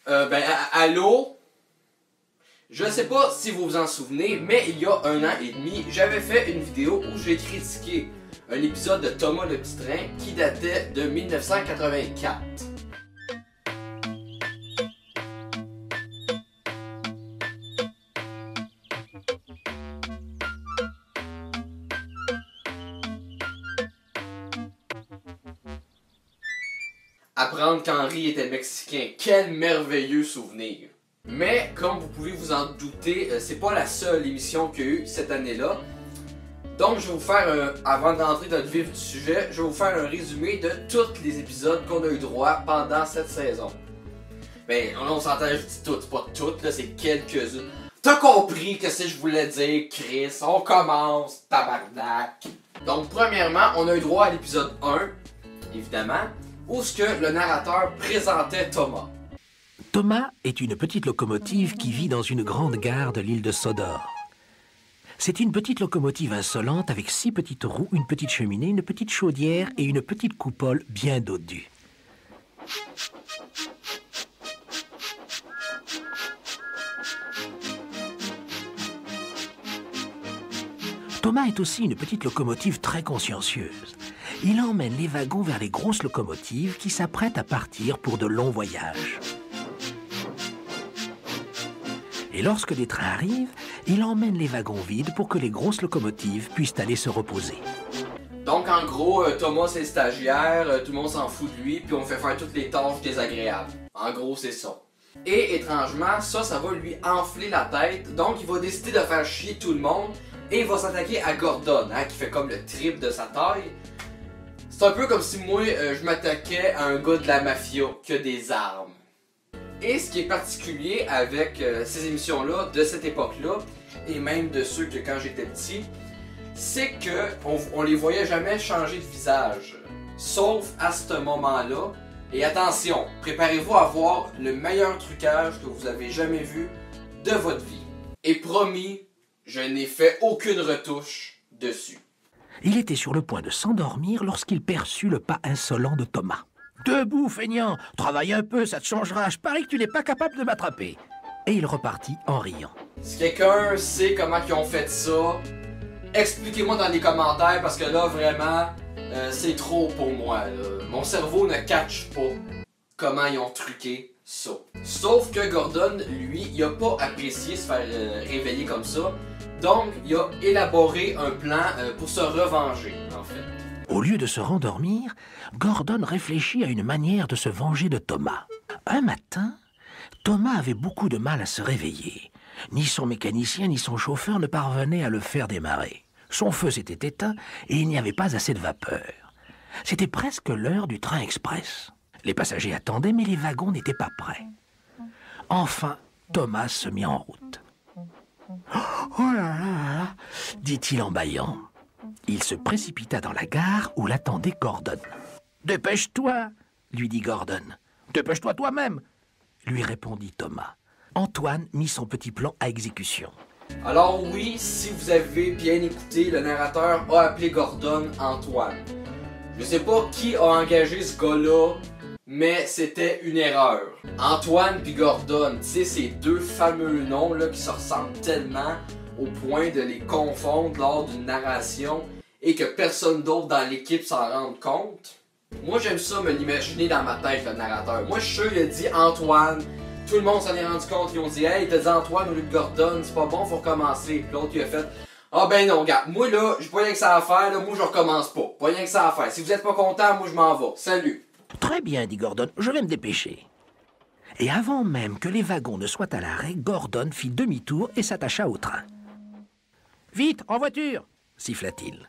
Allô? Je ne sais pas si vous vous en souvenez, mais il y a 1 an et demi, j'avais fait une vidéo où j'ai critiqué un épisode de Thomas le Petit Train qui datait de 1984. Apprendre qu'Henri était mexicain, quel merveilleux souvenir! Mais comme vous pouvez vous en douter, c'est pas la seule émission qu'il y a eu cette année-là. Donc je vais vous faire, avant d'entrer dans le vif du sujet, je vais vous faire un résumé de tous les épisodes qu'on a eu droit pendant cette saison. Ben, on s'entend, je dis toutes, pas toutes, là, c'est quelques-unes. T'as compris que si je voulais dire, Chris, on commence, tabarnak! Donc premièrement, on a eu droit à l'épisode 1, évidemment, où ce que le narrateur présentait Thomas. Thomas est une petite locomotive qui vit dans une grande gare de l'île de Sodor. C'est une petite locomotive insolente avec 6 petites roues, une petite cheminée, une petite chaudière et une petite coupole bien dodue. Thomas est aussi une petite locomotive très consciencieuse. Il emmène les wagons vers les grosses locomotives qui s'apprêtent à partir pour de longs voyages. Et lorsque des trains arrivent, il emmène les wagons vides pour que les grosses locomotives puissent aller se reposer. Donc en gros, Thomas c'est le stagiaire, tout le monde s'en fout de lui, puis on fait faire toutes les tâches désagréables. En gros, c'est ça. Et étrangement, ça va lui enfler la tête, donc il va décider de faire chier tout le monde, et il va s'attaquer à Gordon, hein, qui fait comme le triple de sa taille. C'est un peu comme si moi, je m'attaquais à un gars de la mafia qui a des armes. Et ce qui est particulier avec ces émissions-là, de cette époque-là, et même de ceux que quand j'étais petit, c'est qu'on les voyait jamais changer de visage. Sauf à ce moment-là. Et attention, préparez-vous à voir le meilleur trucage que vous avez jamais vu de votre vie. Et promis, je n'ai fait aucune retouche dessus. Il était sur le point de s'endormir lorsqu'il perçut le pas insolent de Thomas. « Debout, feignant! Travaille un peu, ça te changera. Je parie que tu n'es pas capable de m'attraper. » Et il repartit en riant. Si quelqu'un sait comment ils ont fait ça, expliquez-moi dans les commentaires parce que là, vraiment, c'est trop pour moi. Là. Mon cerveau ne catch pas comment ils ont truqué ça. Sauf que Gordon, lui, il a pas apprécié se faire réveiller comme ça. Donc, il a élaboré un plan pour se revenger, en fait. Au lieu de se rendormir, Gordon réfléchit à une manière de se venger de Thomas. Un matin, Thomas avait beaucoup de mal à se réveiller. Ni son mécanicien ni son chauffeur ne parvenaient à le faire démarrer. Son feu s'était éteint et il n'y avait pas assez de vapeur. C'était presque l'heure du train express. Les passagers attendaient, mais les wagons n'étaient pas prêts. Enfin, Thomas se mit en route. « Oh là là là là !» dit-il en bâillant. Il se précipita dans la gare où l'attendait Gordon. « Dépêche-toi !» lui dit Gordon. « Dépêche-toi toi-même !» lui répondit Thomas. Antoine mit son petit plan à exécution. Alors oui, si vous avez bien écouté, le narrateur a appelé Gordon Antoine. Je sais pas qui a engagé ce gars-là, mais c'était une erreur. Antoine puis Gordon, tu sais, ces deux fameux noms là qui se ressemblent tellement au point de les confondre lors d'une narration et que personne d'autre dans l'équipe s'en rende compte. Moi j'aime ça me l'imaginer dans ma tête, le narrateur. Moi je suis sûr qu'il a dit Antoine, tout le monde s'en est rendu compte, ils ont dit hey, il t'a dit Antoine au lieu de Gordon, c'est pas bon, faut recommencer. Puis l'autre il a fait ah ben non, regarde, moi là, j'ai pas rien que ça à faire, là, moi je recommence pas. Pas rien que ça à faire. Si vous êtes pas content, moi je m'en vais. Salut. Très bien, dit Gordon, je vais me dépêcher. Et avant même que les wagons ne soient à l'arrêt, Gordon fit demi-tour et s'attacha au train. Vite, en voiture, siffla-t-il.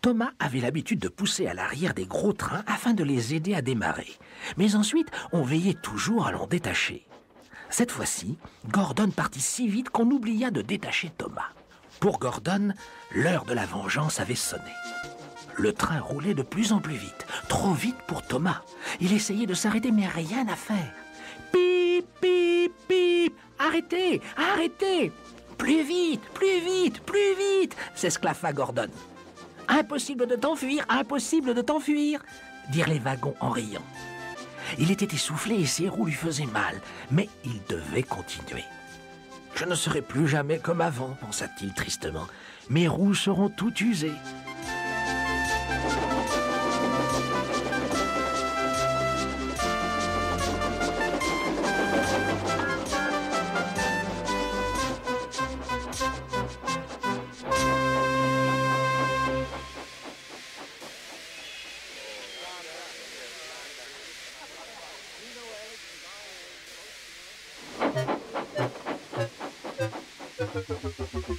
Thomas avait l'habitude de pousser à l'arrière des gros trains afin de les aider à démarrer. Mais ensuite, on veillait toujours à l'en détacher. Cette fois-ci, Gordon partit si vite qu'on oublia de détacher Thomas. Pour Gordon, l'heure de la vengeance avait sonné. Le train roulait de plus en plus vite, trop vite pour Thomas. Il essayait de s'arrêter, mais rien à faire. Pip, pip, pip, arrêtez, arrêtez. Plus vite, plus vite, plus vite, s'esclaffa Gordon. Impossible de t'enfuir, dirent les wagons en riant. Il était essoufflé et ses roues lui faisaient mal, mais il devait continuer. « Je ne serai plus jamais comme avant, pensa-t-il tristement. Mes roues seront toutes usées. »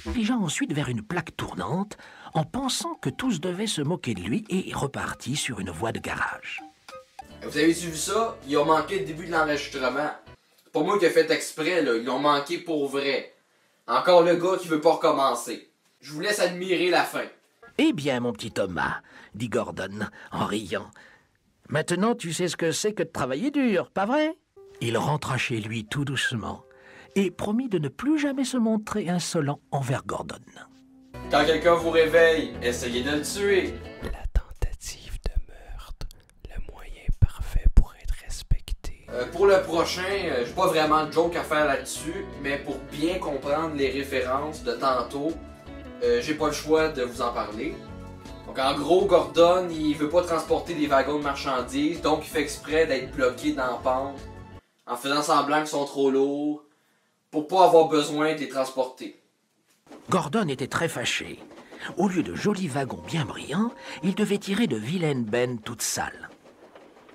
Dirigea ensuite vers une plaque tournante en pensant que tous devaient se moquer de lui et repartit sur une voie de garage. Vous avez vu ça? Ils ont manqué le début de l'enregistrement. C'est pas moi qui ai fait exprès, là. Ils l'ont manqué pour vrai. Encore le gars qui veut pas recommencer. Je vous laisse admirer la fin. Eh bien, mon petit Thomas, dit Gordon en riant. Maintenant, tu sais ce que c'est que de travailler dur, pas vrai? Il rentra chez lui tout doucement et promit de ne plus jamais se montrer insolent envers Gordon. Quand quelqu'un vous réveille, essayez de le tuer. La tentative de meurtre, le moyen parfait pour être respecté. Pour le prochain, j'ai pas vraiment de joke à faire là-dessus, mais pour bien comprendre les références de tantôt, j'ai pas le choix de vous en parler. Donc en gros, Gordon, il veut pas transporter des wagons de marchandises, donc il fait exprès d'être bloqué dans la pente, en faisant semblant qu'ils sont trop lourds, pour pas avoir besoin de les transporter. Gordon était très fâché. Au lieu de jolis wagons bien brillants, il devait tirer de vilaines bennes toutes sales.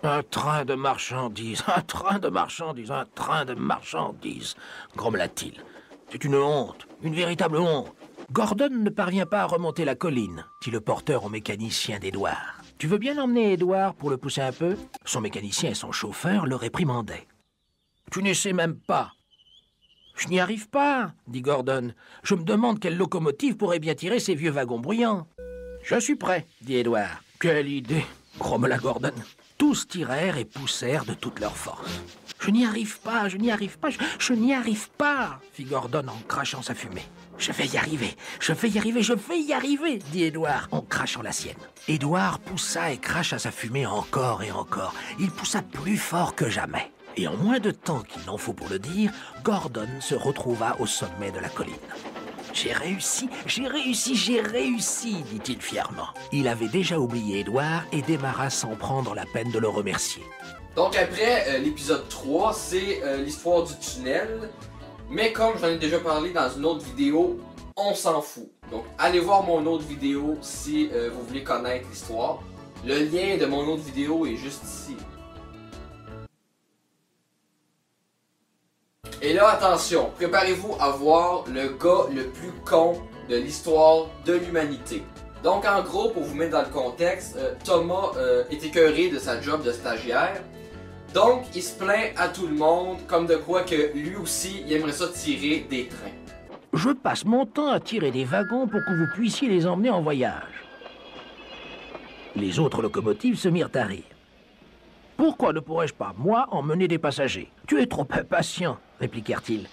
Un train de marchandises, un train de marchandises, un train de marchandises, grommela-t-il. C'est une honte, une véritable honte. Gordon ne parvient pas à remonter la colline, dit le porteur au mécanicien d'Édouard. Tu veux bien emmener Édouard pour le pousser un peu? Son mécanicien et son chauffeur le réprimandaient. Tu n'essaies même pas. Je n'y arrive pas, dit Gordon. Je me demande quelle locomotive pourrait bien tirer ces vieux wagons bruyants. Je suis prêt, dit Édouard. Quelle idée, grommela Gordon. Tous tirèrent et poussèrent de toute leur force. Je n'y arrive pas, je n'y arrive pas, je n'y arrive pas, fit Gordon en crachant sa fumée. Je vais y arriver, je vais y arriver, je vais y arriver, dit Édouard en crachant la sienne. Édouard poussa et cracha sa fumée encore et encore. Il poussa plus fort que jamais. Et en moins de temps qu'il n'en faut pour le dire, Gordon se retrouva au sommet de la colline. « J'ai réussi, j'ai réussi, j'ai réussi !» dit-il fièrement. Il avait déjà oublié Édouard et démarra sans prendre la peine de le remercier. Donc après, l'épisode 3, c'est l'histoire du tunnel. Mais comme j'en ai déjà parlé dans une autre vidéo, on s'en fout. Donc allez voir mon autre vidéo si vous voulez connaître l'histoire. Le lien de mon autre vidéo est juste ici. Et là, attention, préparez-vous à voir le gars le plus con de l'histoire de l'humanité. Donc en gros, pour vous mettre dans le contexte, Thomas est écœuré de sa job de stagiaire. Donc il se plaint à tout le monde comme de quoi que lui aussi, il aimerait ça tirer des trains. Je passe mon temps à tirer des wagons pour que vous puissiez les emmener en voyage. Les autres locomotives se mirent à rire. Pourquoi ne pourrais-je pas, moi, emmener des passagers? Tu es trop impatient, répliquèrent-ils.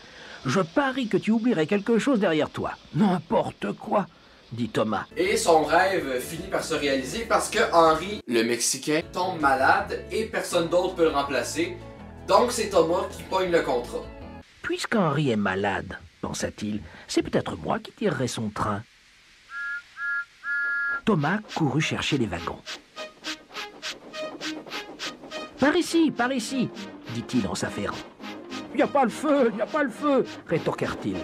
Je parie que tu oublierais quelque chose derrière toi. N'importe quoi, dit Thomas. Et son rêve finit par se réaliser parce que Henry, le Mexicain, tombe malade et personne d'autre peut le remplacer. Donc c'est Thomas qui pogne le contrat. Puisqu'Henry est malade, pensa-t-il, c'est peut-être moi qui tirerai son train. Thomas courut chercher les wagons. Par ici, dit-il en s'affairant. Il n'y a pas le feu, il n'y a pas le feu, rétorquèrent-ils.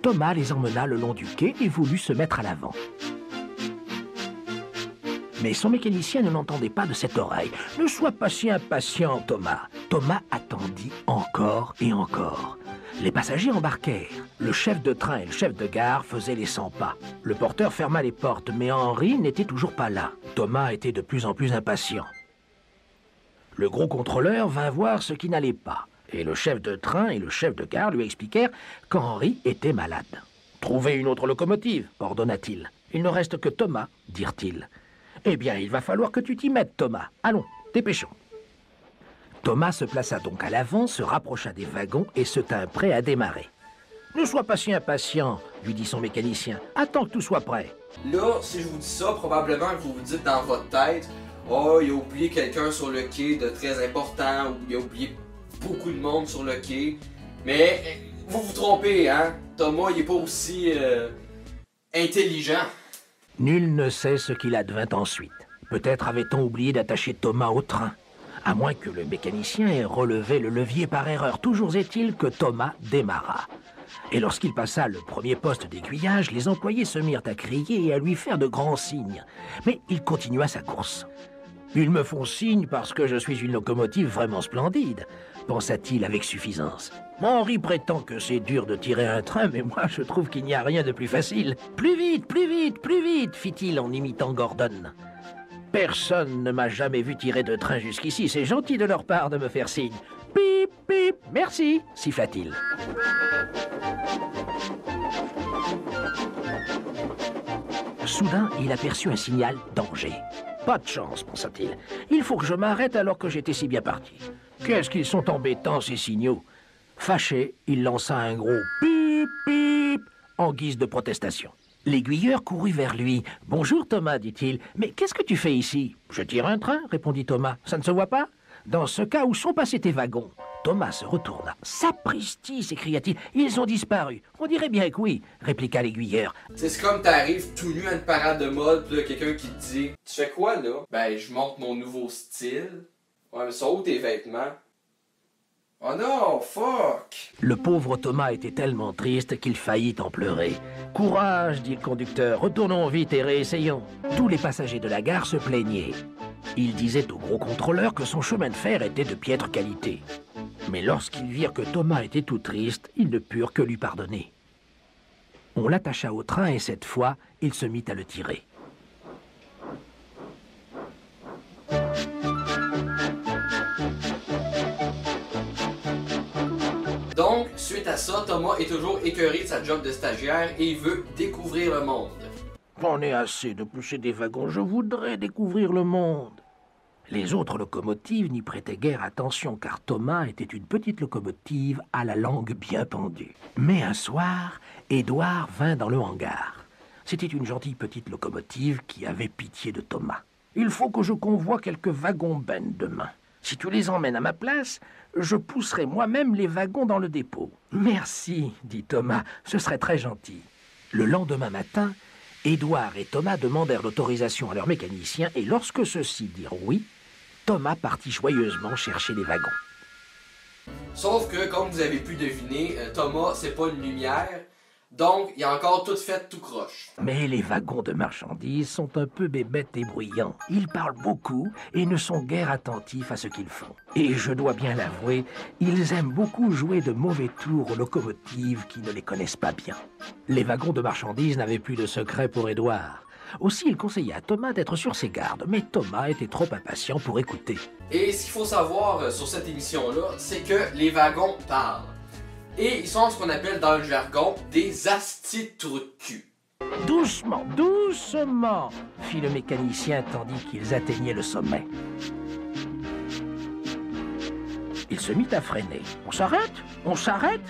Thomas les emmena le long du quai et voulut se mettre à l'avant. Mais son mécanicien ne l'entendait pas de cette oreille. Ne sois pas si impatient, Thomas. Thomas attendit encore et encore. Les passagers embarquèrent. Le chef de train et le chef de gare faisaient les 100 pas. Le porteur ferma les portes, mais Henry n'était toujours pas là. Thomas était de plus en plus impatient. Le gros contrôleur vint voir ce qui n'allait pas. Et le chef de train et le chef de gare lui expliquèrent qu'Henry était malade. « Trouvez une autre locomotive, ordonna-t-il. Il ne reste que Thomas, dirent-ils. Eh bien, il va falloir que tu t'y mettes, Thomas. Allons, dépêchons. » Thomas se plaça donc à l'avant, se rapprocha des wagons et se tint prêt à démarrer. « Ne sois pas si impatient, lui dit son mécanicien. Attends que tout soit prêt. » Là, si je vous dis ça, probablement que vous vous dites dans votre tête, oh, il a oublié quelqu'un sur le quai de très important, ou il a oublié beaucoup de monde sur le quai. Mais vous vous trompez, hein? Thomas, il est pas aussi intelligent. Nul ne sait ce qu'il advint ensuite. Peut-être avait-on oublié d'attacher Thomas au train. À moins que le mécanicien ait relevé le levier par erreur. Toujours est-il que Thomas démarra. Et lorsqu'il passa le premier poste d'aiguillage, les employés se mirent à crier et à lui faire de grands signes. Mais il continua sa course. « Ils me font signe parce que je suis une locomotive vraiment splendide », pensa-t-il avec suffisance. Henri prétend que c'est dur de tirer un train, mais moi je trouve qu'il n'y a rien de plus facile. « Plus vite, plus vite, plus vite !» fit-il en imitant Gordon. Personne ne m'a jamais vu tirer de train jusqu'ici. C'est gentil de leur part de me faire signe. Pip, pip, merci, siffla-t-il. Soudain, il aperçut un signal danger. Pas de chance, pensa-t-il. Il faut que je m'arrête alors que j'étais si bien parti. Qu'est-ce qu'ils sont embêtants, ces signaux? Fâché, il lança un gros pip, pip en guise de protestation. L'aiguilleur courut vers lui. « Bonjour Thomas, dit-il. Mais qu'est-ce que tu fais ici ?»« Je tire un train, répondit Thomas. Ça ne se voit pas ? Dans ce cas, où sont passés tes wagons ?» Thomas se retourna. « Sapristi !» s'écria-t-il. « Ils ont disparu. »« On dirait bien que oui, » répliqua l'aiguilleur. C'est comme t'arrives tout nu à une parade de mode, pis là, quelqu'un qui te dit « Tu fais quoi, là? » Ben, je montre mon nouveau style. Ouais, mais sont où tes vêtements? Oh non, fuck! Le pauvre Thomas était tellement triste qu'il faillit en pleurer. « Courage, dit le conducteur, retournons vite et réessayons. » Tous les passagers de la gare se plaignaient. Ils disaient au gros contrôleur que son chemin de fer était de piètre qualité. Mais lorsqu'ils virent que Thomas était tout triste, ils ne purent que lui pardonner. On l'attacha au train et cette fois, il se mit à le tirer. Donc, suite à ça, Thomas est toujours écœuré de sa job de stagiaire et il veut découvrir le monde. J'en ai assez de pousser des wagons, je voudrais découvrir le monde. Les autres locomotives n'y prêtaient guère attention car Thomas était une petite locomotive à la langue bien pendue. Mais un soir, Édouard vint dans le hangar. C'était une gentille petite locomotive qui avait pitié de Thomas. « Il faut que je convoie quelques wagons-bennes demain. Si tu les emmènes à ma place, je pousserai moi-même les wagons dans le dépôt. »« Merci, dit Thomas, ce serait très gentil. » Le lendemain matin, Édouard et Thomas demandèrent l'autorisation à leur mécanicien et lorsque ceux-ci dirent oui, Thomas partit joyeusement chercher les wagons. Sauf que, comme vous avez pu deviner, Thomas, c'est pas une lumière, donc il a encore tout fait tout croche. Mais les wagons de marchandises sont un peu bébêtes et bruyants. Ils parlent beaucoup et ne sont guère attentifs à ce qu'ils font. Et je dois bien l'avouer, ils aiment beaucoup jouer de mauvais tours aux locomotives qui ne les connaissent pas bien. Les wagons de marchandises n'avaient plus de secret pour Édouard. Aussi, il conseilla à Thomas d'être sur ses gardes, mais Thomas était trop impatient pour écouter. Et ce qu'il faut savoir sur cette émission-là, c'est que les wagons parlent. Et ils sont ce qu'on appelle dans le jargon des astis de trous de cul. Doucement, doucement, fit le mécanicien tandis qu'ils atteignaient le sommet. Il se mit à freiner. On s'arrête? On s'arrête?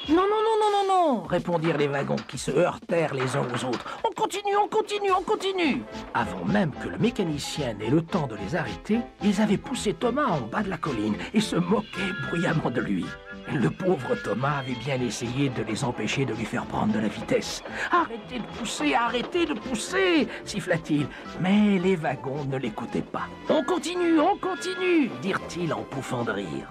Non, non, non, non, non, non, répondirent les wagons qui se heurtèrent les uns aux autres. On continue, on continue, on continue. Avant même que le mécanicien n'ait le temps de les arrêter, ils avaient poussé Thomas en bas de la colline et se moquaient bruyamment de lui. Le pauvre Thomas avait bien essayé de les empêcher de lui faire prendre de la vitesse. « Arrêtez de pousser !» siffla-t-il. Mais les wagons ne l'écoutaient pas. « On continue, dirent-ils en pouffant de rire.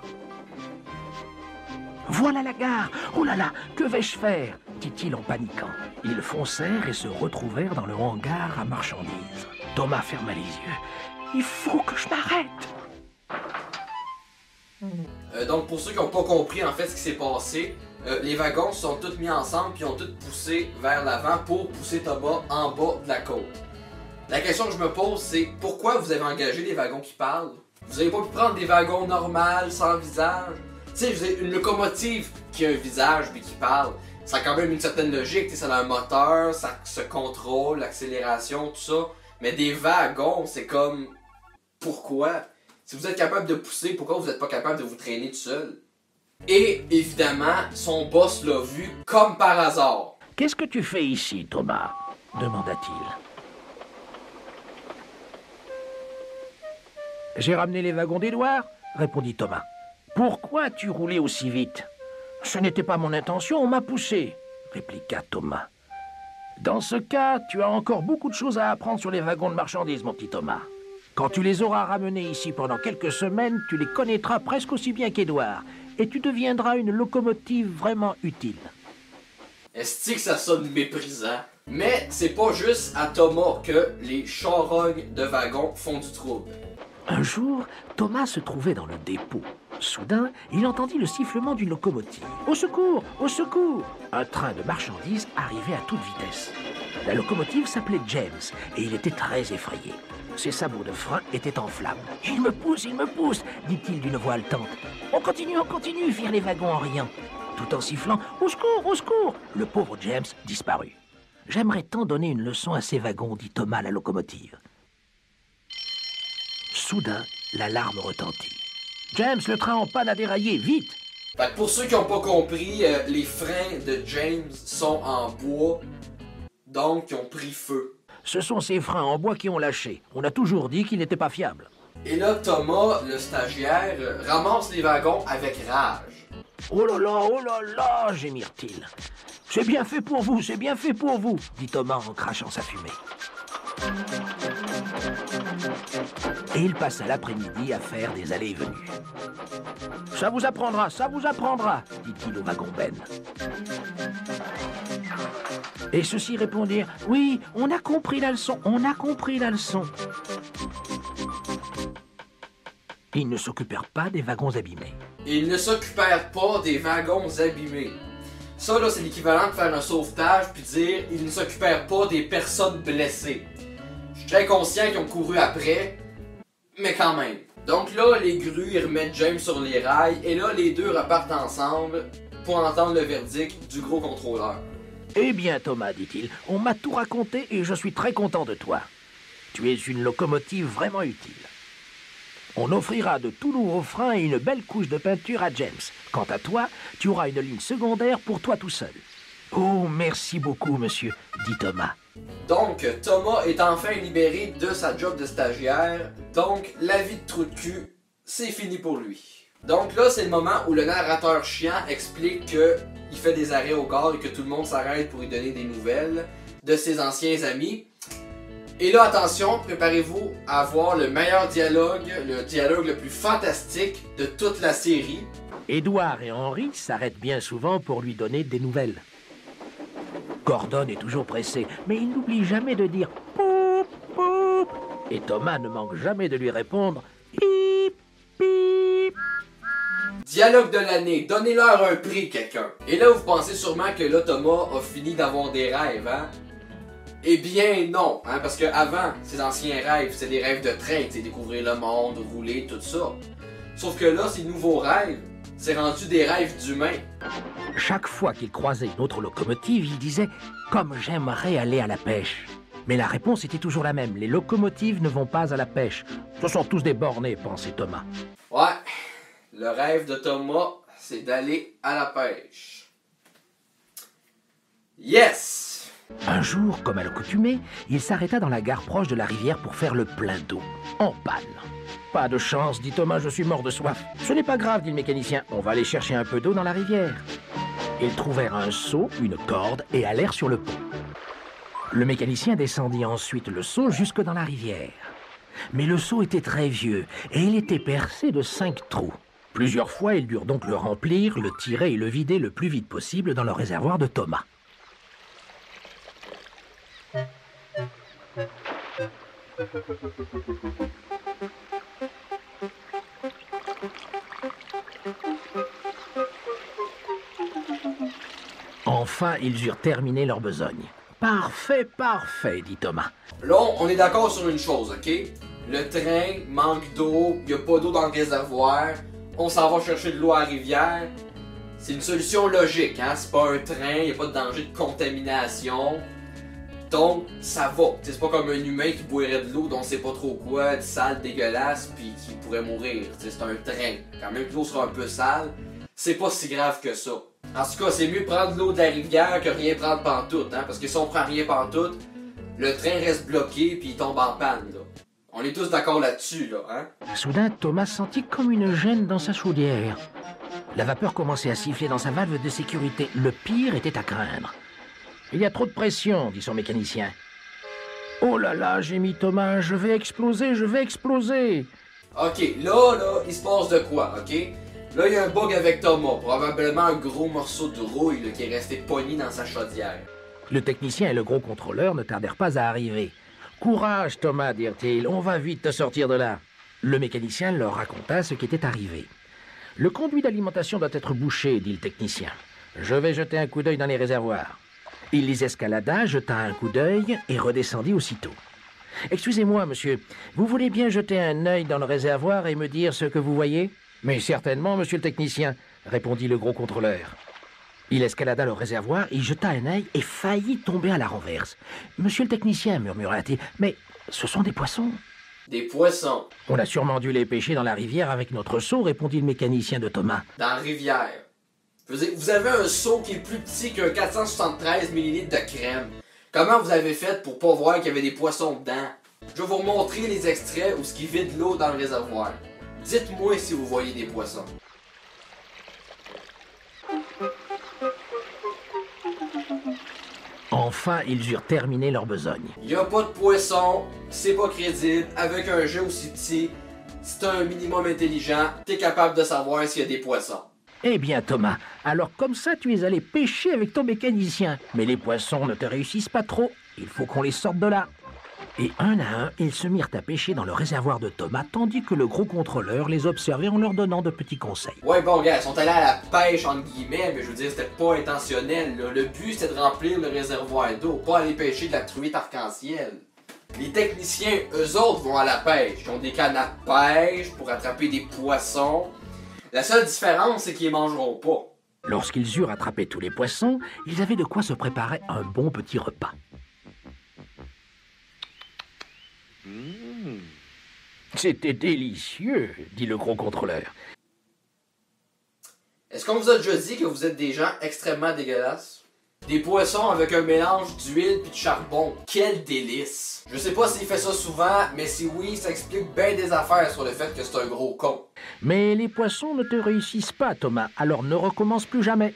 « Voilà la gare! Oh là là, que vais-je faire ?» dit-il en paniquant. Ils foncèrent et se retrouvèrent dans le hangar à marchandises. Thomas ferma les yeux. « Il faut que je m'arrête !» Donc pour ceux qui n'ont pas compris en fait ce qui s'est passé, les wagons se sont tous mis ensemble puis ont tous poussé vers l'avant pour pousser Thomas en bas de la côte. La question que je me pose c'est pourquoi vous avez engagé des wagons qui parlent? Vous n'avez pas pu prendre des wagons normaux, sans visage? Tu sais, vous avez une locomotive qui a un visage mais qui parle, ça a quand même une certaine logique, ça a un moteur, ça se contrôle, l'accélération, tout ça. Mais des wagons, c'est comme... Pourquoi? Si vous êtes capable de pousser, pourquoi vous n'êtes pas capable de vous traîner tout seul? Et évidemment, son boss l'a vu comme par hasard. « Qu'est-ce que tu fais ici, Thomas? » demanda-t-il. J'ai ramené les wagons d'Édouard, répondit Thomas. Pourquoi as-tu roulé aussi vite? Ce n'était pas mon intention, on m'a poussé, répliqua Thomas. Dans ce cas, tu as encore beaucoup de choses à apprendre sur les wagons de marchandises, mon petit Thomas. Quand tu les auras ramenés ici pendant quelques semaines, tu les connaîtras presque aussi bien qu'Édouard, et tu deviendras une locomotive vraiment utile. Est-ce que ça sonne méprisant? Mais c'est pas juste à Thomas que les charognes de wagons font du trouble. Un jour, Thomas se trouvait dans le dépôt. Soudain, il entendit le sifflement d'une locomotive. « Au secours! Au secours !» Un train de marchandises arrivait à toute vitesse. La locomotive s'appelait James, et il était très effrayé. Ses sabots de frein étaient en flammes. « Il me pousse, dit-il d'une voix haletante. « On continue, firent les wagons en riant. Tout en sifflant « Au secours, au secours !» Le pauvre James disparut. « J'aimerais tant donner une leçon à ces wagons, dit Thomas à la locomotive. Soudain, l'alarme retentit. « James, le train en panne a déraillé, vite !» Fait que pour ceux qui n'ont pas compris, les freins de James sont en bois, donc ils ont pris feu. Ce sont ces freins en bois qui ont lâché. On a toujours dit qu'ils n'étaient pas fiables. Et là, Thomas, le stagiaire, ramasse les wagons avec rage. « Oh là là, gémirent-ils. « C'est bien fait pour vous, dit Thomas en crachant sa fumée. Et il passa l'après-midi à faire des allées et venues. « Ça vous apprendra, dit-il au wagon Ben. Et ceux-ci répondirent « Oui, on a compris la leçon. » Ils ne s'occupèrent pas des wagons abîmés. Ils ne s'occupèrent pas des wagons abîmés. Ça, là, c'est l'équivalent de faire un sauvetage puis dire « Ils ne s'occupèrent pas des personnes blessées ». Je suis très conscient qu'ils ont couru après, mais quand même. Donc là, les grues, ils remettent James sur les rails, et là, les deux repartent ensemble pour entendre le verdict du gros contrôleur. « Eh bien, Thomas, dit-il, on m'a tout raconté et je suis très content de toi. Tu es une locomotive vraiment utile. On offrira de tout nouveaux freins et une belle couche de peinture à James. Quant à toi, tu auras une ligne secondaire pour toi tout seul. »« Oh, merci beaucoup, monsieur, dit Thomas. » Donc, Thomas est enfin libéré de sa job de stagiaire, donc la vie de trou de cul, c'est fini pour lui. Donc là, c'est le moment où le narrateur chiant explique qu'il fait des arrêts au corps et que tout le monde s'arrête pour lui donner des nouvelles de ses anciens amis. Et là, attention, préparez-vous à voir le meilleur dialogue, le dialogue le plus fantastique de toute la série. Édouard et Henri s'arrêtent bien souvent pour lui donner des nouvelles. Gordon est toujours pressé, mais il n'oublie jamais de dire « Poup, poup !» Et Thomas ne manque jamais de lui répondre « Pip, pip !» Dialogue de l'année, donnez-leur un prix, quelqu'un. Et là, vous pensez sûrement que là, Thomas a fini d'avoir des rêves, hein? Eh bien non, hein, parce que avant, ses anciens rêves, c'était des rêves de train, tu sais, découvrir le monde, rouler, tout ça. Sauf que là, ces nouveaux rêves, c'est rendu des rêves d'humains. Chaque fois qu'il croisait une autre locomotive, il disait « Comme j'aimerais aller à la pêche !» Mais la réponse était toujours la même, les locomotives ne vont pas à la pêche. Ce sont tous des bornés, pensait Thomas. Ouais, le rêve de Thomas, c'est d'aller à la pêche. Yes! Un jour, comme à l'accoutumée, il s'arrêta dans la gare proche de la rivière pour faire le plein d'eau, en panne. « Pas de chance, dit Thomas, je suis mort de soif. »« Ce n'est pas grave, dit le mécanicien, on va aller chercher un peu d'eau dans la rivière. » Ils trouvèrent un seau, une corde et allèrent sur le pont. Le mécanicien descendit ensuite le seau jusque dans la rivière. Mais le seau était très vieux et il était percé de 5 trous. Plusieurs fois, ils durent donc le remplir, le tirer et le vider le plus vite possible dans le réservoir de Thomas. Enfin, ils eurent terminé leur besogne. « Parfait, parfait, dit Thomas. » Là, on est d'accord sur une chose, ok? Le train manque d'eau, il n'y a pas d'eau dans le réservoir, on s'en va chercher de l'eau à la rivière. C'est une solution logique, hein? C'est pas un train, il n'y a pas de danger de contamination. Donc, ça va. C'est pas comme un humain qui boirait de l'eau dont on sait pas trop quoi, de sale, dégueulasse, puis qui pourrait mourir. C'est un train. Quand même que l'eau sera un peu sale, c'est pas si grave que ça. En tout cas, c'est mieux prendre l'eau de la rivière que rien prendre pantoute, hein? Parce que si on prend rien pantoute, le train reste bloqué puis il tombe en panne, là. On est tous d'accord là-dessus, là, hein? Soudain, Thomas sentit comme une gêne dans sa chaudière. La vapeur commençait à siffler dans sa valve de sécurité. Le pire était à craindre. « Il y a trop de pression, » dit son mécanicien. « Oh là là, gémit Thomas, je vais exploser, je vais exploser !» Ok, là, il se passe de quoi, ok? Là, il y a un bug avec Thomas, probablement un gros morceau de rouille là, qui est resté pogné dans sa chaudière. Le technicien et le gros contrôleur ne tardèrent pas à arriver. « Courage, Thomas, dirent-ils, on va vite te sortir de là. » Le mécanicien leur raconta ce qui était arrivé. « Le conduit d'alimentation doit être bouché, dit le technicien. Je vais jeter un coup d'œil dans les réservoirs. » Il les escalada, jeta un coup d'œil et redescendit aussitôt. « Excusez-moi, monsieur, vous voulez bien jeter un œil dans le réservoir et me dire ce que vous voyez ?»« Mais certainement, monsieur le technicien, » répondit le gros contrôleur. Il escalada le réservoir, y jeta un œil et faillit tomber à la renverse. « Monsieur le technicien, murmura-t-il, mais ce sont des poissons. » « Des poissons. »« On a sûrement dû les pêcher dans la rivière avec notre seau, répondit le mécanicien de Thomas. »« Dans la rivière. Vous avez un seau qui est plus petit qu'un 473 ml de crème. Comment vous avez fait pour pas voir qu'il y avait des poissons dedans? Je vais vous montrer les extraits où ce qui vide l'eau dans le réservoir. Dites-moi si vous voyez des poissons. » Enfin, ils eurent terminé leur besogne. Y a pas de poisson, c'est pas crédible, avec un jeu aussi petit, si t'es un minimum intelligent, t'es capable de savoir s'il y a des poissons. Eh bien, Thomas, alors comme ça, tu es allé pêcher avec ton mécanicien. Mais les poissons ne te réussissent pas trop, il faut qu'on les sorte de là. Et un à un, ils se mirent à pêcher dans le réservoir de Thomas, tandis que le gros contrôleur les observait en leur donnant de petits conseils. Ouais, bon, gars, ils sont allés à la pêche, entre guillemets, mais je veux dire, c'était pas intentionnel, là. Le but, c'était de remplir le réservoir d'eau, pas aller pêcher de la truite arc-en-ciel. Les techniciens, eux autres, vont à la pêche. Ils ont des cannes à pêche pour attraper des poissons. La seule différence, c'est qu'ils les mangeront pas. Lorsqu'ils eurent attrapé tous les poissons, ils avaient de quoi se préparer un bon petit repas. C'était délicieux, dit le gros contrôleur. Est-ce qu'on vous a déjà dit que vous êtes des gens extrêmement dégueulasses? Des poissons avec un mélange d'huile puis de charbon. Quel délice! Je sais pas s'il fait ça souvent, mais si oui, ça explique bien des affaires sur le fait que c'est un gros con. Mais les poissons ne te réussissent pas, Thomas, alors ne recommence plus jamais.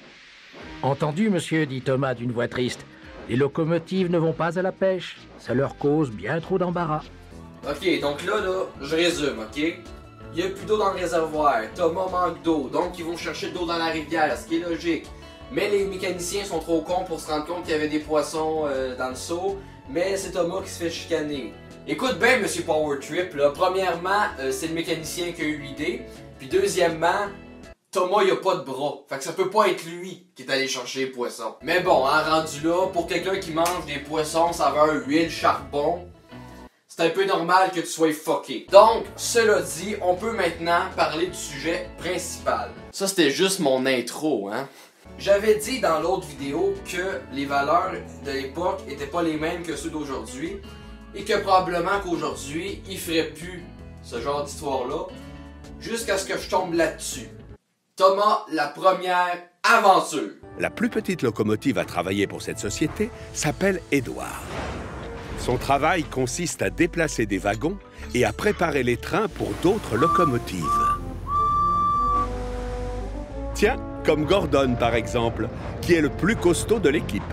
Entendu, monsieur, dit Thomas d'une voix triste. Les locomotives ne vont pas à la pêche. Ça leur cause bien trop d'embarras. Ok, donc là, je résume, ok? Il y a plus d'eau dans le réservoir, Thomas manque d'eau, donc ils vont chercher de l'eau dans la rivière, ce qui est logique. Mais les mécaniciens sont trop cons pour se rendre compte qu'il y avait des poissons dans le seau, mais c'est Thomas qui se fait chicaner. Écoute bien, Monsieur Power Trip, là, premièrement, c'est le mécanicien qui a eu l'idée, puis deuxièmement, Thomas il a pas de bras, fait que ça peut pas être lui qui est allé chercher les poissons. Mais bon, hein, rendu là, pour quelqu'un qui mange des poissons saveur huile, charbon, c'est un peu normal que tu sois fucké. Donc, cela dit, on peut maintenant parler du sujet principal. Ça, c'était juste mon intro, hein. J'avais dit dans l'autre vidéo que les valeurs de l'époque étaient pas les mêmes que ceux d'aujourd'hui et que probablement qu'aujourd'hui, ils feraient plus ce genre d'histoire-là jusqu'à ce que je tombe là-dessus. Thomas, la première aventure. La plus petite locomotive à travailler pour cette société s'appelle Édouard. Son travail consiste à déplacer des wagons et à préparer les trains pour d'autres locomotives. Tiens, comme Gordon par exemple, qui est le plus costaud de l'équipe.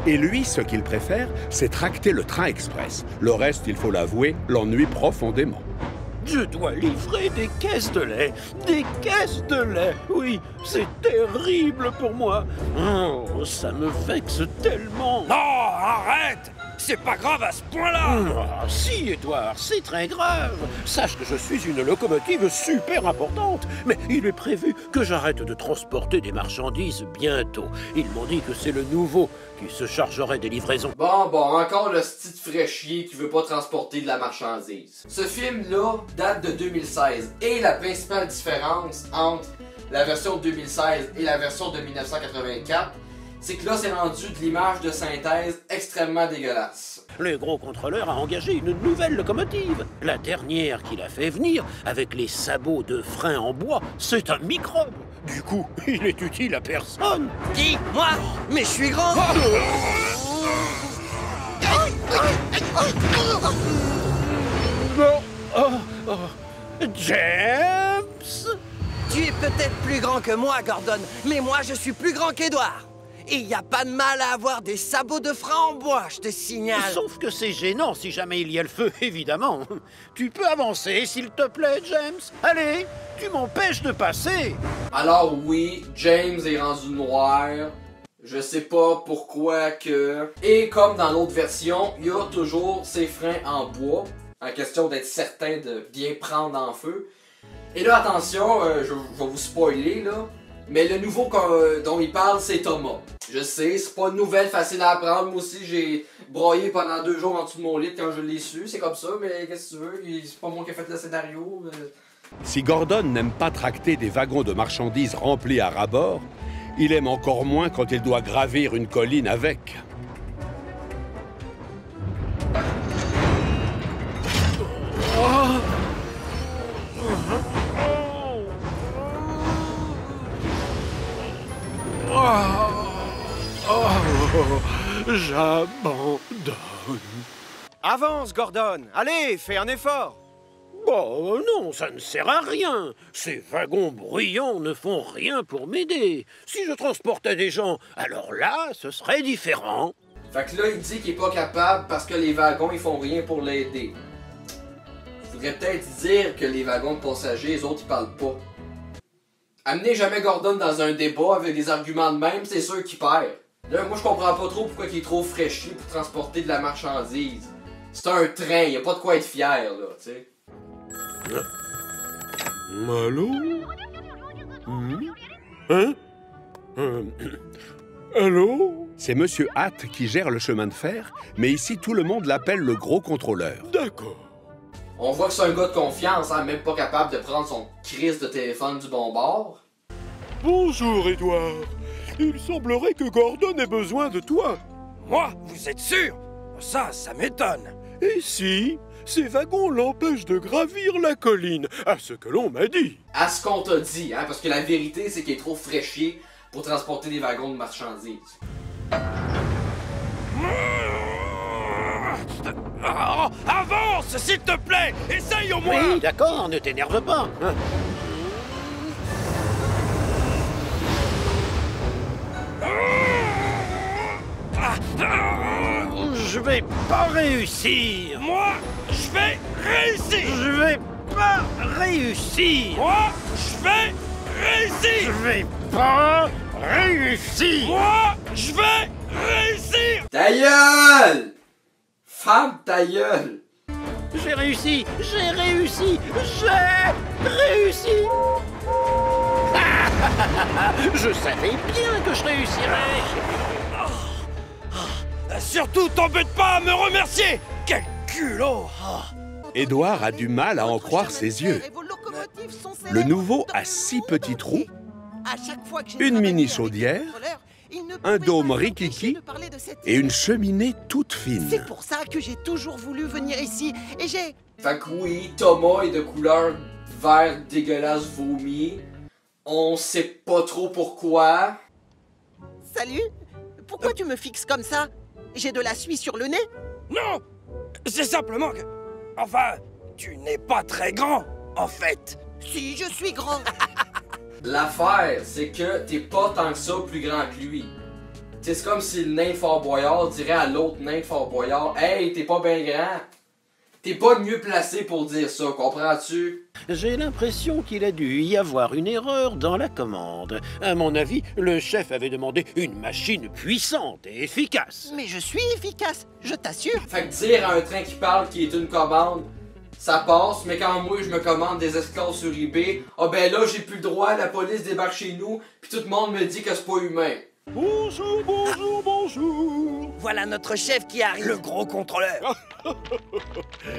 Et lui, ce qu'il préfère, c'est tracter le train express. Le reste, il faut l'avouer, l'ennuie profondément. Je dois livrer des caisses de lait. Des caisses de lait. Oui, c'est terrible pour moi. Oh, ça me vexe tellement. Non, arrête! C'est pas grave à ce point-là! Ah, si, Édouard, c'est très grave. Sache que je suis une locomotive super importante. Mais il est prévu que j'arrête de transporter des marchandises bientôt. Ils m'ont dit que c'est le nouveau qui se chargerait des livraisons. Bon, encore le style fraîchier qui veut pas transporter de la marchandise. Ce film-là date de 2016 et la principale différence entre la version de 2016 et la version de 1984, c'est que là, c'est rendu de l'image de synthèse extrêmement dégueulasse. Le gros contrôleur a engagé une nouvelle locomotive. La dernière qu'il a fait venir, avec les sabots de frein en bois, c'est un microbe. Du coup, il est utile à personne. Qui? Moi? Mais je suis grand! Non. James! Tu es peut-être plus grand que moi, Gordon, mais moi, je suis plus grand qu'Edouard. Et il n'y a pas de mal à avoir des sabots de frein en bois, je te signale. Sauf que c'est gênant si jamais il y a le feu, évidemment. Tu peux avancer, s'il te plaît, James? Allez, tu m'empêches de passer. Alors oui, James est rendu noir. Je sais pas pourquoi que... Et comme dans l'autre version, il y a toujours ses freins en bois, en question d'être certain de bien prendre en feu. Et là, attention, je vais vous spoiler, là, mais le nouveau dont il parle, c'est Thomas. Je sais, c'est pas une nouvelle facile à apprendre. Moi aussi, j'ai broyé pendant 2 jours en dessous de mon lit quand je l'ai su. C'est comme ça, mais qu'est-ce que tu veux? C'est pas moi qui ai fait le scénario. Si Gordon n'aime pas tracter des wagons de marchandises remplis à ras-bord, il aime encore moins quand il doit gravir une colline avec. J'abandonne. Avance, Gordon. Allez, fais un effort. Oh non, ça ne sert à rien. Ces wagons bruyants ne font rien pour m'aider. Si je transportais des gens, alors là, ce serait différent. Fait que là, il dit qu'il est pas capable parce que les wagons, ils font rien pour l'aider. Faudrait peut-être dire que les wagons de passagers, les autres, ils parlent pas. Amenez jamais Gordon dans un débat avec des arguments de même, c'est sûr qu'il perd. Là, moi, je comprends pas trop pourquoi il est trop fraîchi pour transporter de la marchandise. C'est un train, y a pas de quoi être fier, là, tu sais. Allô? Hein? Allô? C'est Monsieur Hatt qui gère le chemin de fer, mais ici tout le monde l'appelle le gros contrôleur. D'accord. On voit que c'est un gars de confiance, hein, même pas capable de prendre son crise de téléphone du bon bord. Bonjour, Édouard. Il semblerait que Gordon ait besoin de toi. Moi, vous êtes sûr? Ça m'étonne. Et si ces wagons l'empêchent de gravir la colline, à ce que l'on m'a dit? À ce qu'on t'a dit, hein, parce que la vérité, c'est qu'il est trop fraîchier pour transporter des wagons de marchandises. Oh, avance, s'il te plaît. Essaye au moins. Oui, d'accord, ne t'énerve pas. Je vais pas réussir. Moi, je vais réussir. Je vais pas réussir. Moi, je vais réussir. Je vais pas réussir. Moi, je vais réussir. Ta gueule! Femme, ta gueule! J'ai réussi. J'ai réussi. J'ai réussi. Je savais bien que je réussirais. Surtout, t'embête pas à me remercier. Quel culot. Édouard a du mal à en croire ses yeux. Le nouveau a 6 petits trous, une mini chaudière, un dôme rikiki et une cheminée toute fine. C'est pour ça que j'ai toujours voulu venir ici et j'ai... Fait que oui, Thomas est de couleur vert dégueulasse vomi. On sait pas trop pourquoi. Salut. Pourquoi tu me fixes comme ça? J'ai de la suie sur le nez? Non, c'est simplement que... Enfin, tu n'es pas très grand, en fait. Si, je suis grand. L'affaire, c'est que t'es pas tant que ça plus grand que lui. T'sais, c'est comme si le nain de Fort Boyard dirait à l'autre nain de Fort Boyard: Hey, t'es pas bien grand. T'es pas mieux placé pour dire ça, comprends-tu? J'ai l'impression qu'il a dû y avoir une erreur dans la commande. À mon avis, le chef avait demandé une machine puissante et efficace. Mais je suis efficace, je t'assure. Fait que dire à un train qui parle qui est une commande, ça passe, mais quand moi je me commande des esclaves sur eBay, ah ben là j'ai plus le droit, la police débarque chez nous, puis tout le monde me dit que c'est pas humain. Bonjour, bonjour, bonjour. Voilà notre chef qui arrive. Le gros contrôleur.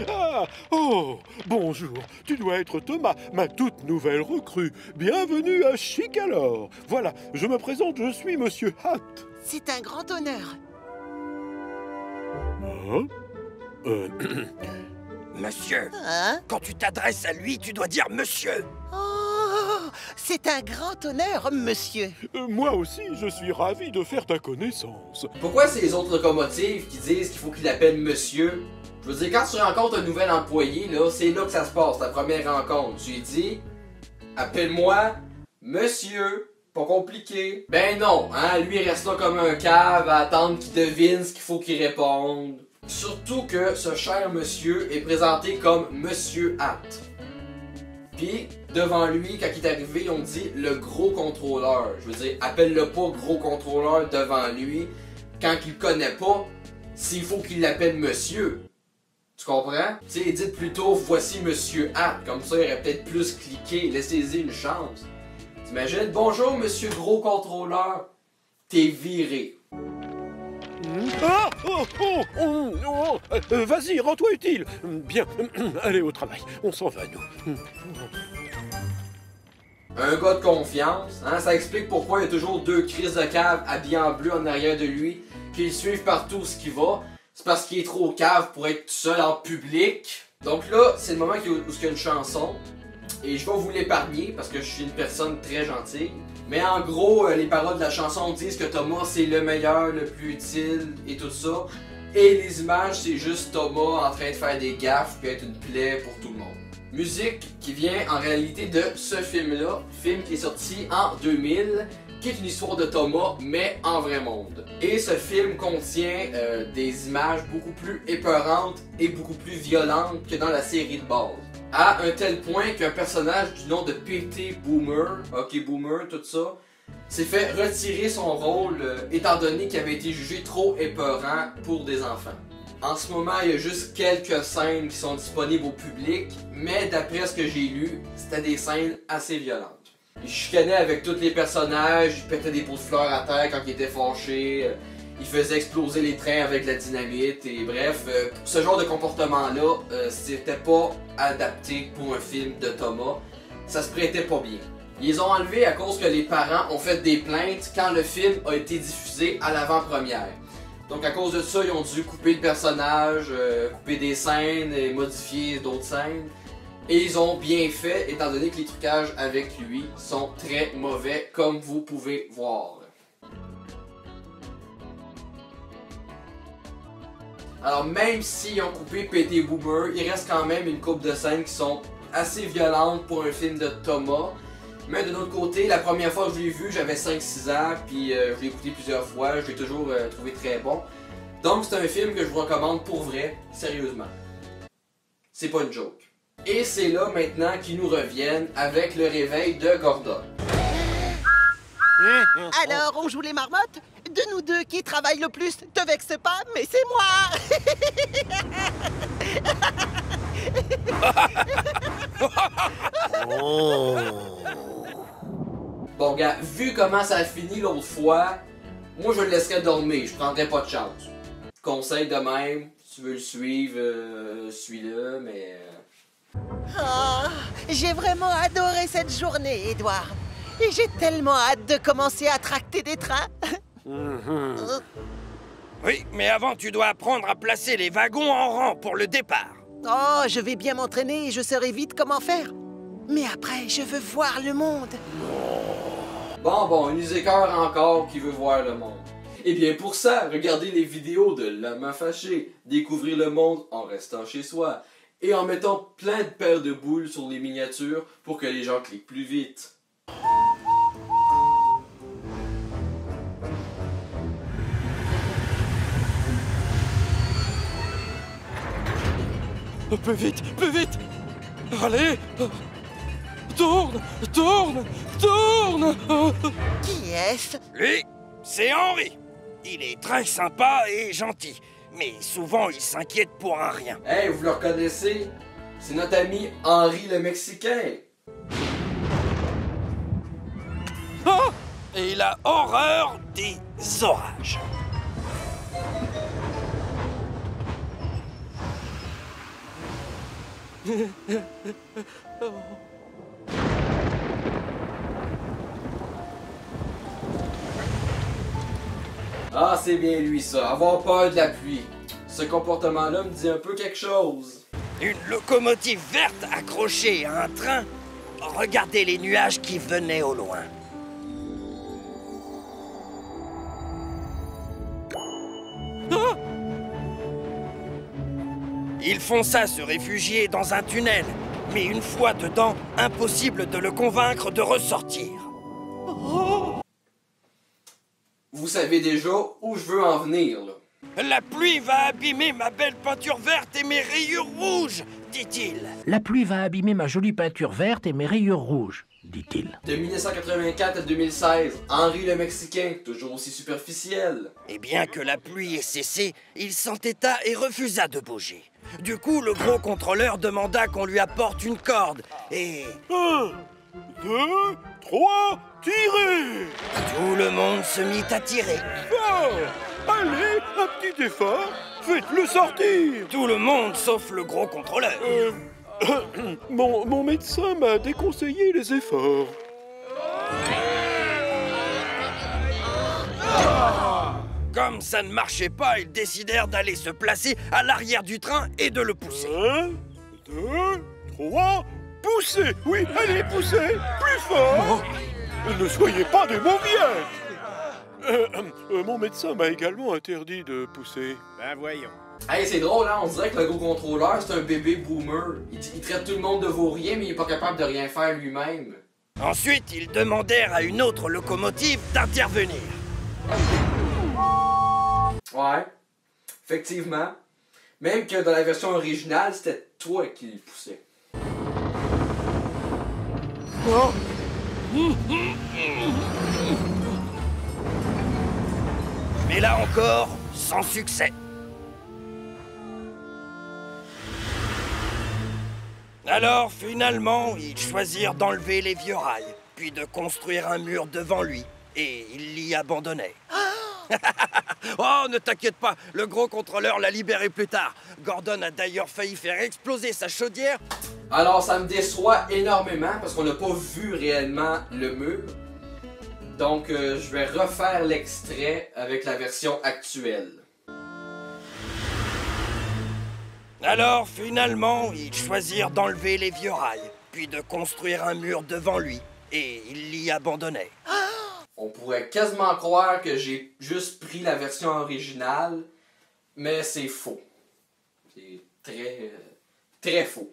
Ah, oh, bonjour. Tu dois être Thomas, ma toute nouvelle recrue. Bienvenue à Chicalor. Voilà, je me présente, je suis Monsieur Hatt. C'est un grand honneur. Monsieur, Hein? quand tu t'adresses à lui, tu dois dire monsieur. Oh, c'est un grand honneur, monsieur. Moi aussi, je suis ravi de faire ta connaissance. Pourquoi c'est les autres locomotives qui disent qu'il faut qu'il appelle monsieur? Je veux dire, quand tu rencontres un nouvel employé, là, c'est là que ça se passe, ta première rencontre. Tu lui dis, appelle-moi monsieur, pas compliqué. Ben non, hein, lui il reste là comme un cave à attendre qu'il devine ce qu'il faut qu'il réponde. Surtout que ce cher monsieur est présenté comme Monsieur Hatt. Puis, devant lui, quand il est arrivé, ils ont dit le gros contrôleur. Je veux dire, appelle-le pas gros contrôleur devant lui quand il le connaît pas, s'il faut qu'il l'appelle monsieur. Tu comprends? Tu sais, dites plutôt voici Monsieur Hatt, comme ça il aurait peut-être plus cliqué, laissez-y une chance. T'imagines? Bonjour Monsieur Gros Contrôleur, t'es viré. Ah, vas-y, rends-toi utile. Bien, allez au travail, on s'en va, nous. Un gars de confiance, hein, ça explique pourquoi il y a toujours deux crises de cave habillés en bleu en arrière de lui, qui le suivent partout où ce qu'il va. C'est parce qu'il est trop cave pour être tout seul en public. Donc là, c'est le moment où il y a une chanson. Et je vais vous l'épargner parce que je suis une personne très gentille. Mais en gros, les paroles de la chanson disent que Thomas c'est le meilleur, le plus utile et tout ça. Et les images, c'est juste Thomas en train de faire des gaffes puis être une plaie pour tout le monde. Musique qui vient en réalité de ce film-là, film qui est sorti en 2000, qui est une histoire de Thomas, mais en vrai monde. Et ce film contient des images beaucoup plus épeurantes et beaucoup plus violentes que dans la série de base. À un tel point qu'un personnage du nom de P.T. Boomer, ok Boomer, tout ça, s'est fait retirer son rôle étant donné qu'il avait été jugé trop épeurant pour des enfants. En ce moment, il y a juste quelques scènes qui sont disponibles au public, mais d'après ce que j'ai lu, c'était des scènes assez violentes. Il chicanait avec tous les personnages, il pétait des pots de fleurs à terre quand il était fâché, il faisait exploser les trains avec de la dynamite, et bref, ce genre de comportement-là, c'était pas adapté pour un film de Thomas, ça se prêtait pas bien. Ils les ont enlevés à cause que les parents ont fait des plaintes quand le film a été diffusé à l'avant-première. Donc à cause de ça, ils ont dû couper le personnage, couper des scènes et modifier d'autres scènes. Et ils ont bien fait, étant donné que les trucages avec lui sont très mauvais, comme vous pouvez voir. Alors même s'ils ont coupé P.T. Boomer, il reste quand même une couple de scènes qui sont assez violentes pour un film de Thomas. Mais de l'autre côté, la première fois que je l'ai vu, j'avais 5-6 ans, puis je l'ai écouté plusieurs fois, je l'ai toujours trouvé très bon. Donc c'est un film que je vous recommande pour vrai, sérieusement. C'est pas une joke. Et c'est là maintenant qu'ils nous reviennent avec le réveil de Gordon. Alors, on joue les marmottes? De nous deux, qui travaille le plus? Te vexe pas, mais c'est moi! Bon gars, vu comment ça a fini l'autre fois, moi je le laisserais dormir, je prendrais pas de chance. Conseil de même, si tu veux le suivre, suis-le, mais... Oh, j'ai vraiment adoré cette journée, Edouard. Et j'ai tellement hâte de commencer à tracter des trains. Oui, mais avant, tu dois apprendre à placer les wagons en rang pour le départ. Oh, je vais bien m'entraîner et je saurai vite comment faire. Mais après, je veux voir le monde. Bon, une usécœur encore qui veut voir le monde. Et bien pour ça, regardez les vidéos de L'Homme Fâché, découvrir le monde en restant chez soi, et en mettant plein de paires de boules sur les miniatures pour que les gens cliquent plus vite. Plus vite, plus vite! Allez! Tourne, tourne, tourne! Qui est-ce? Lui, c'est Henri. Il est très sympa et gentil, mais souvent il s'inquiète pour un rien. Hey, vous le reconnaissez? C'est notre ami Henri le Mexicain. Ah! Et il a horreur des orages. Ah, c'est bien lui ça, avoir peur de la pluie. Ce comportement-là me dit un peu quelque chose. Une locomotive verte accrochée à un train? regardez les nuages qui venaient au loin. Ah! Il fonça se réfugier dans un tunnel, mais une fois dedans, impossible de le convaincre de ressortir. Vous savez déjà où je veux en venir, là. La pluie va abîmer ma belle peinture verte et mes rayures rouges, dit-il. La pluie va abîmer ma jolie peinture verte et mes rayures rouges, dit-il. De 1984 à 2016, Henri le Mexicain, toujours aussi superficiel. Et bien que la pluie ait cessé, il s'entêta et refusa de bouger. Du coup, le gros contrôleur demanda qu'on lui apporte une corde et... 1, 2, 3, tirez! tout le monde se mit à tirer. Fort! Allez, un petit effort, faites-le sortir! Tout le monde sauf le gros contrôleur. Mon médecin m'a déconseillé les efforts. Comme ça ne marchait pas, ils décidèrent d'aller se placer à l'arrière du train et de le pousser. 1, 2, 3, poussez! Oui, allez, poussez! Plus fort! Ne soyez pas des mauviettes! Mon médecin m'a également interdit de pousser. Ben voyons. Hey, c'est drôle, hein? On dirait que le gros contrôleur, c'est un bébé boomer. Il traite tout le monde de vaurien, mais il est pas capable de rien faire lui-même. Ensuite, ils demandèrent à une autre locomotive d'intervenir. Ouais, effectivement. Même que dans la version originale, c'était toi qui le poussais. Oh. Mais là encore, sans succès. Alors, finalement, ils choisirent d'enlever les vieux rails, puis de construire un mur devant lui, et ils l'y abandonnaient. Oh, ne t'inquiète pas, le gros contrôleur l'a libéré plus tard. Gordon a d'ailleurs failli faire exploser sa chaudière. Alors, ça me déçoit énormément parce qu'on n'a pas vu réellement le mur. Donc, je vais refaire l'extrait avec la version actuelle. Alors, finalement, ils choisirent d'enlever les vieux rails, puis de construire un mur devant lui, et ils l'y abandonnaient. On pourrait quasiment croire que j'ai juste pris la version originale, mais c'est faux. C'est très faux.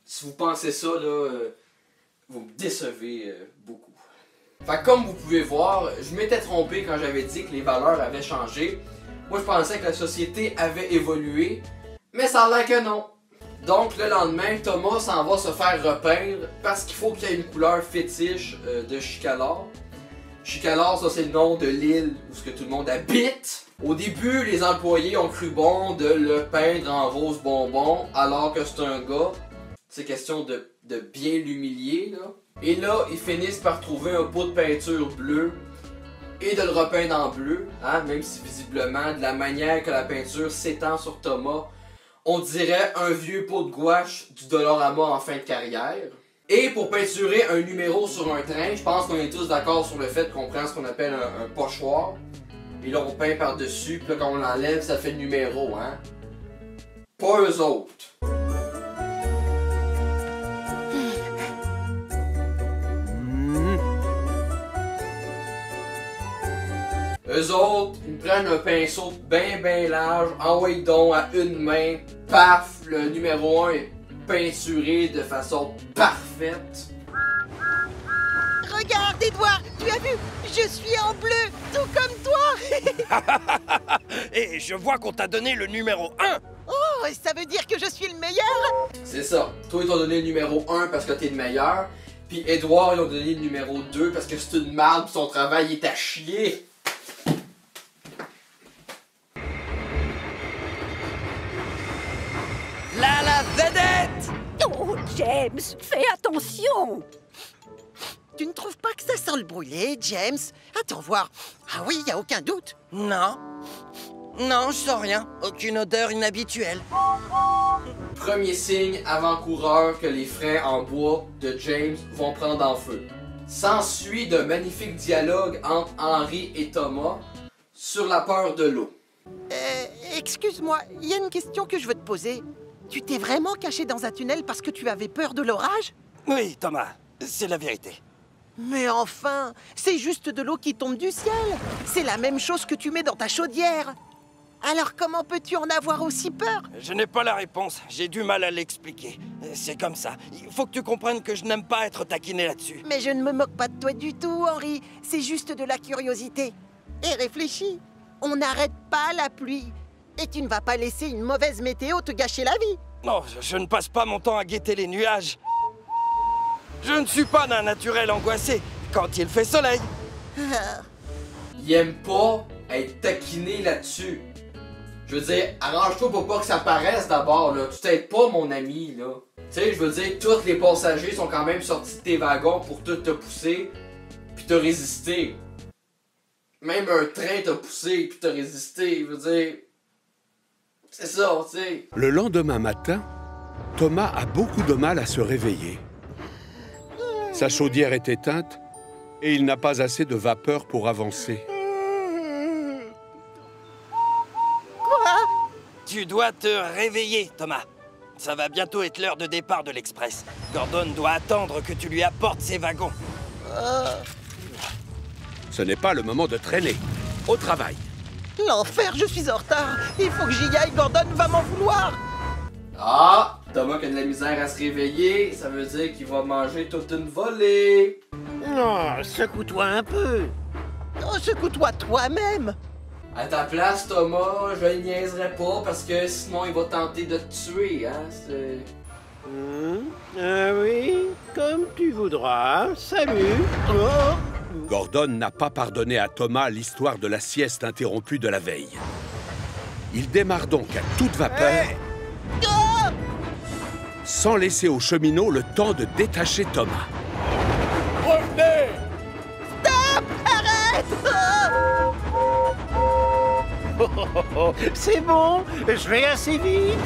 Si vous pensez ça, là, vous me décevez beaucoup. Fait que comme vous pouvez voir, je m'étais trompé quand j'avais dit que les valeurs avaient changé. Moi, je pensais que la société avait évolué, mais ça a l'air que non. Donc, le lendemain, Thomas s'en va se faire repeindre parce qu'il faut qu'il y ait une couleur fétiche de Chicalor. Chicalor, ça c'est le nom de l'île où ce que tout le monde habite. Au début, les employés ont cru bon de le peindre en rose bonbon, alors que c'est un gars. C'est question de bien l'humilier, là. Et là, ils finissent par trouver un pot de peinture bleue et de le repeindre en bleu, hein, même si visiblement, de la manière que la peinture s'étend sur Thomas, on dirait un vieux pot de gouache du Dollarama en fin de carrière. Et pour peinturer un numéro sur un train, je pense qu'on est tous d'accord sur le fait qu'on prend ce qu'on appelle un pochoir. Et là, on peint par-dessus, puis là, quand on l'enlève, ça fait le numéro, hein. Pas eux autres. Eux autres, ils prennent un pinceau bien large, envoient donc à une main, paf, le numéro 1 est peinturé de façon parfaite. Regarde, Edouard, tu as vu? Je suis en bleu, tout comme toi. Et je vois qu'on t'a donné le numéro 1. Oh, ça veut dire que je suis le meilleur? C'est ça. Toi, ils t'ont donné le numéro 1 parce que t'es le meilleur. Puis Edouard, ils ont donné le numéro 2 parce que c'est une merde pis son travail est à chier. Là, la vedette! Oh, James, fais attention! Tu ne trouves pas que ça sent le brûlé, James? Attends voir. Ah oui, y a aucun doute. Non. Non, je sens rien. Aucune odeur inhabituelle. Premier signe avant-coureur que les freins en bois de James vont prendre en feu. S'ensuit de magnifiques dialogues entre Henri et Thomas sur la peur de l'eau. Excuse-moi, il y a une question que je veux te poser. Tu t'es vraiment caché dans un tunnel parce que tu avais peur de l'orage? Oui, Thomas, c'est la vérité. Mais enfin, c'est juste de l'eau qui tombe du ciel. C'est la même chose que tu mets dans ta chaudière. Alors comment peux-tu en avoir aussi peur? Je n'ai pas la réponse, j'ai du mal à l'expliquer. C'est comme ça. Il faut que tu comprennes que je n'aime pas être taquiné là-dessus. Mais je ne me moque pas de toi du tout, Henri. C'est juste de la curiosité. Et réfléchis, on n'arrête pas la pluie. Et tu ne vas pas laisser une mauvaise météo te gâcher la vie. Non, je ne passe pas mon temps à guetter les nuages. Je ne suis pas d'un naturel angoissé quand il fait soleil. Il aime pas être taquiné là-dessus. Je veux dire, arrange-toi pour pas que ça paraisse d'abord, là. Tu t'aides pas, mon ami, là. Tu sais, je veux dire, tous les passagers sont quand même sortis de tes wagons pour tout te pousser, puis te résister. Même un train t'a poussé, puis t'a résisté, je veux dire... C'est ça, tu sais. Le lendemain matin, Thomas a beaucoup de mal à se réveiller. Sa chaudière est éteinte et il n'a pas assez de vapeur pour avancer. Tu dois te réveiller, Thomas. Ça va bientôt être l'heure de départ de l'Express. Gordon doit attendre que tu lui apportes ses wagons. Ce n'est pas le moment de traîner. Au travail. L'enfer, je suis en retard. Il faut que j'y aille, Gordon va m'en vouloir. Ah, Thomas qui a de la misère à se réveiller, ça veut dire qu'il va manger toute une volée. Oh, secoue-toi un peu. Oh, secoue-toi toi-même. À ta place, Thomas, je le niaiserai pas parce que sinon il va tenter de te tuer, hein. Oui, comme tu voudras. Salut. Oh. Gordon n'a pas pardonné à Thomas l'histoire de la sieste interrompue de la veille. Il démarre donc à toute vapeur, sans laisser au cheminot le temps de détacher Thomas. Revenez! Stop! Arrête! C'est bon, je vais assez vite.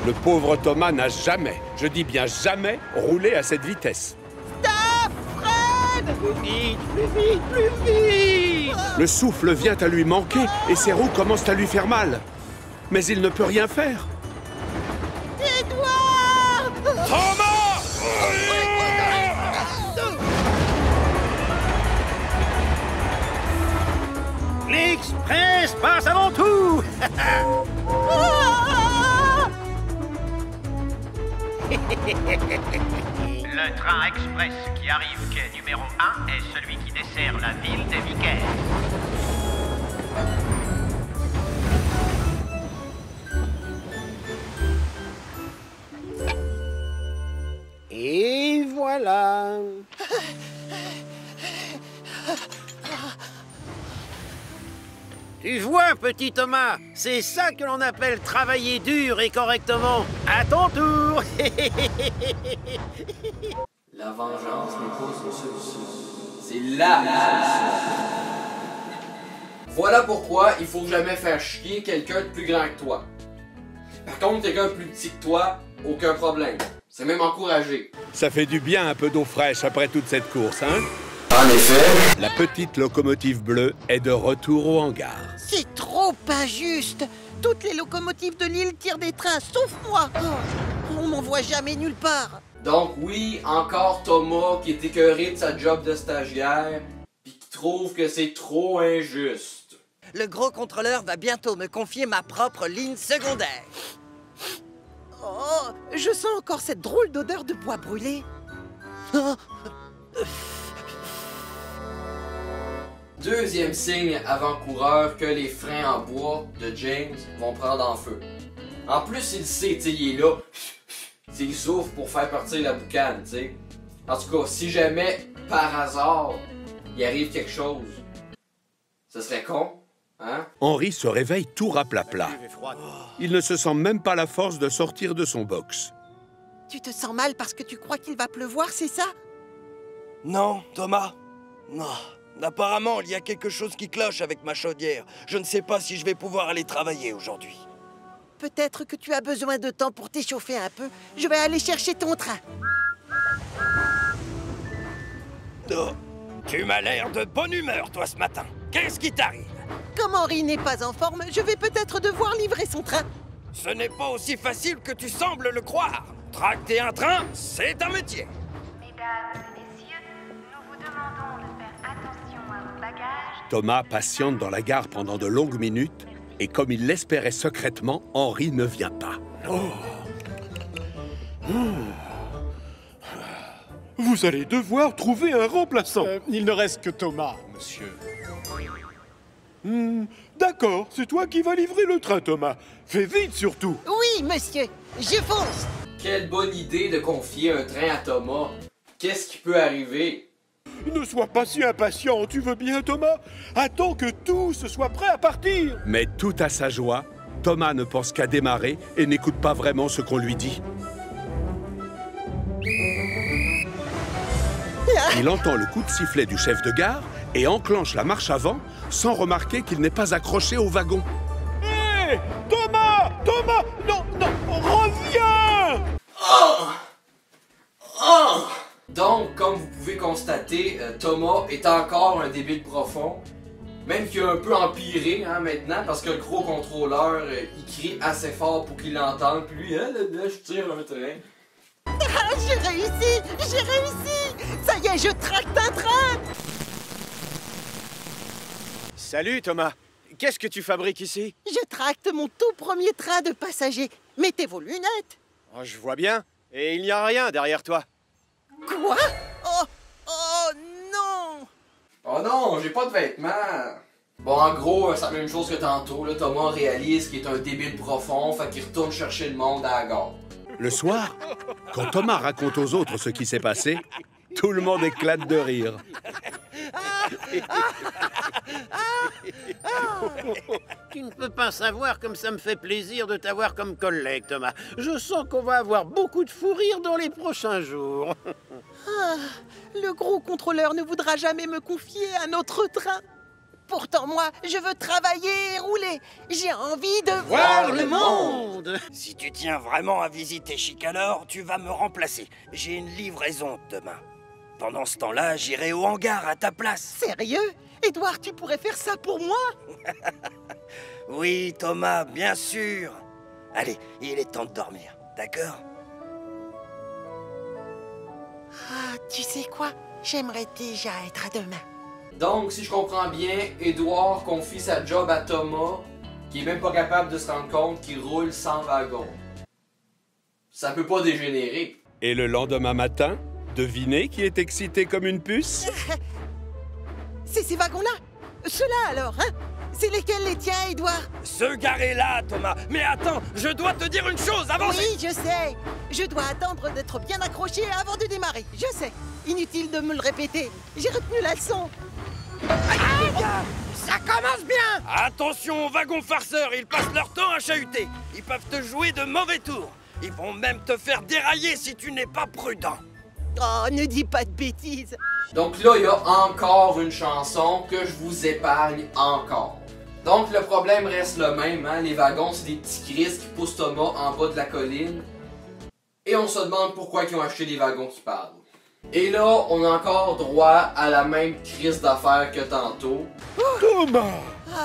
Le pauvre Thomas n'a jamais, je dis bien jamais, roulé à cette vitesse. Stop! Fred! Plus vite, plus vite, plus vite! Le souffle vient à lui manquer et ses roues commencent à lui faire mal. Mais il ne peut rien faire. Édouard! Thomas! L'Express passe avant tout! Le train express qui arrive quai numéro 1 est celui qui dessert la ville de Vicaire. Et voilà. Tu vois, petit Thomas, c'est ça que l'on appelle travailler dur et correctement. À ton tour. La vengeance n'est pas une solution. C'est la solution. Voilà pourquoi il faut jamais faire chier quelqu'un de plus grand que toi. Par contre, quelqu'un de plus petit que toi, aucun problème. C'est même encouragé. Ça fait du bien un peu d'eau fraîche après toute cette course, hein? En effet. La petite locomotive bleue est de retour au hangar. C'est trop injuste. Toutes les locomotives de l'île tirent des trains, sauf moi. Oh, on m'en voit jamais nulle part. Donc oui, encore Thomas qui est écœuré de sa job de stagiaire, puis qui trouve que c'est trop injuste. Le gros contrôleur va bientôt me confier ma propre ligne secondaire. Oh, je sens encore cette drôle d'odeur de bois brûlé. Oh. Deuxième signe avant-coureur que les freins en bois de James vont prendre en feu. En plus, il sait, tu sais, il est là. Il souffle pour faire partir la boucane, tu sais. En tout cas, si jamais, par hasard, il arrive quelque chose, ce serait con, hein? Henri se réveille tout raplapla. Il ne se sent même pas la force de sortir de son box. Tu te sens mal parce que tu crois qu'il va pleuvoir, c'est ça? Non, Thomas. Non. Apparemment, il y a quelque chose qui cloche avec ma chaudière. Je ne sais pas si je vais pouvoir aller travailler aujourd'hui. Peut-être que tu as besoin de temps pour t'échauffer un peu. Je vais aller chercher ton train. Oh, tu m'as l'air de bonne humeur, toi, ce matin. Qu'est-ce qui t'arrive? Comme Henri n'est pas en forme, je vais peut-être devoir livrer son train. Ce n'est pas aussi facile que tu sembles le croire. Tracter un train, c'est un métier. Mesdames et messieurs, nous vous demandons de faire attention à vos bagages. Thomas patiente dans la gare pendant de longues minutes, et comme il l'espérait secrètement, Henri ne vient pas. Vous allez devoir trouver un remplaçant. Il ne reste que Thomas, monsieur. D'accord, c'est toi qui vas livrer le train, Thomas. Fais vite, surtout. Oui, monsieur, je fonce. Quelle bonne idée de confier un train à Thomas. Qu'est-ce qui peut arriver? Ne sois pas si impatient, tu veux bien, Thomas? Attends que tout se soit prêt à partir. Mais tout à sa joie, Thomas ne pense qu'à démarrer et n'écoute pas vraiment ce qu'on lui dit. Il entend le coup de sifflet du chef de gare et enclenche la marche avant sans remarquer qu'il n'est pas accroché au wagon. Hé, Thomas! Thomas! Non, non, reviens! Donc, comme vous pouvez constater, Thomas est encore un débile profond. Même qu'il a un peu empiré maintenant, parce que le gros contrôleur, il crie assez fort pour qu'il l'entende. Puis lui, là, je tire un train. Ah, j'ai réussi! J'ai réussi! Ça y est, je tracte un train! Salut Thomas, qu'est-ce que tu fabriques ici? Je tracte mon tout premier train de passagers. Mettez vos lunettes. Oh, je vois bien, et il n'y a rien derrière toi. Quoi? Oh non! Oh non, j'ai pas de vêtements! Bon, en gros, c'est la même chose que tantôt. Là, Thomas réalise qu'il est un débile profond, fait qu'il retourne chercher le monde à la gare. Le soir, quand Thomas raconte aux autres ce qui s'est passé, tout le monde éclate de rire. Tu ne peux pas savoir comme ça me fait plaisir de t'avoir comme collègue, Thomas. Je sens qu'on va avoir beaucoup de fou rire dans les prochains jours. Le gros contrôleur ne voudra jamais me confier un autre train. Pourtant, moi, je veux travailler et rouler. J'ai envie de voir le monde. Si tu tiens vraiment à visiter Chicalor, tu vas me remplacer. J'ai une livraison demain. Pendant ce temps-là, j'irai au hangar à ta place. Sérieux? Édouard, tu pourrais faire ça pour moi? Oui, Thomas, bien sûr. Allez, il est temps de dormir, d'accord? Ah, tu sais quoi? J'aimerais déjà être à demain. Donc, si je comprends bien, Édouard confie sa job à Thomas, qui est même pas capable de se rendre compte qu'il roule sans wagon. Ça peut pas dégénérer. Et le lendemain matin, devinez qui est excité comme une puce? C'est ces wagons-là? Ceux-là alors, hein? C'est lesquels les tiens, Édouard? Se garer là, Thomas. Mais attends, je dois te dire une chose avant... Oui, je sais. Je dois attendre d'être bien accroché avant de démarrer. Je sais. Inutile de me le répéter. J'ai retenu la leçon. Aïe, les gars, ça commence bien. Attention aux wagons farceurs, ils passent leur temps à chahuter. Ils peuvent te jouer de mauvais tours. Ils vont même te faire dérailler si tu n'es pas prudent. Oh, ne dis pas de bêtises. Donc là, il y a encore une chanson que je vous épargne encore. Donc le problème reste le même, hein? Les wagons, c'est des petits Chris qui poussent Thomas en bas de la colline. Et on se demande pourquoi ils ont acheté des wagons qui parlent. Et là, on a encore droit à la même crise d'affaires que tantôt. Thomas!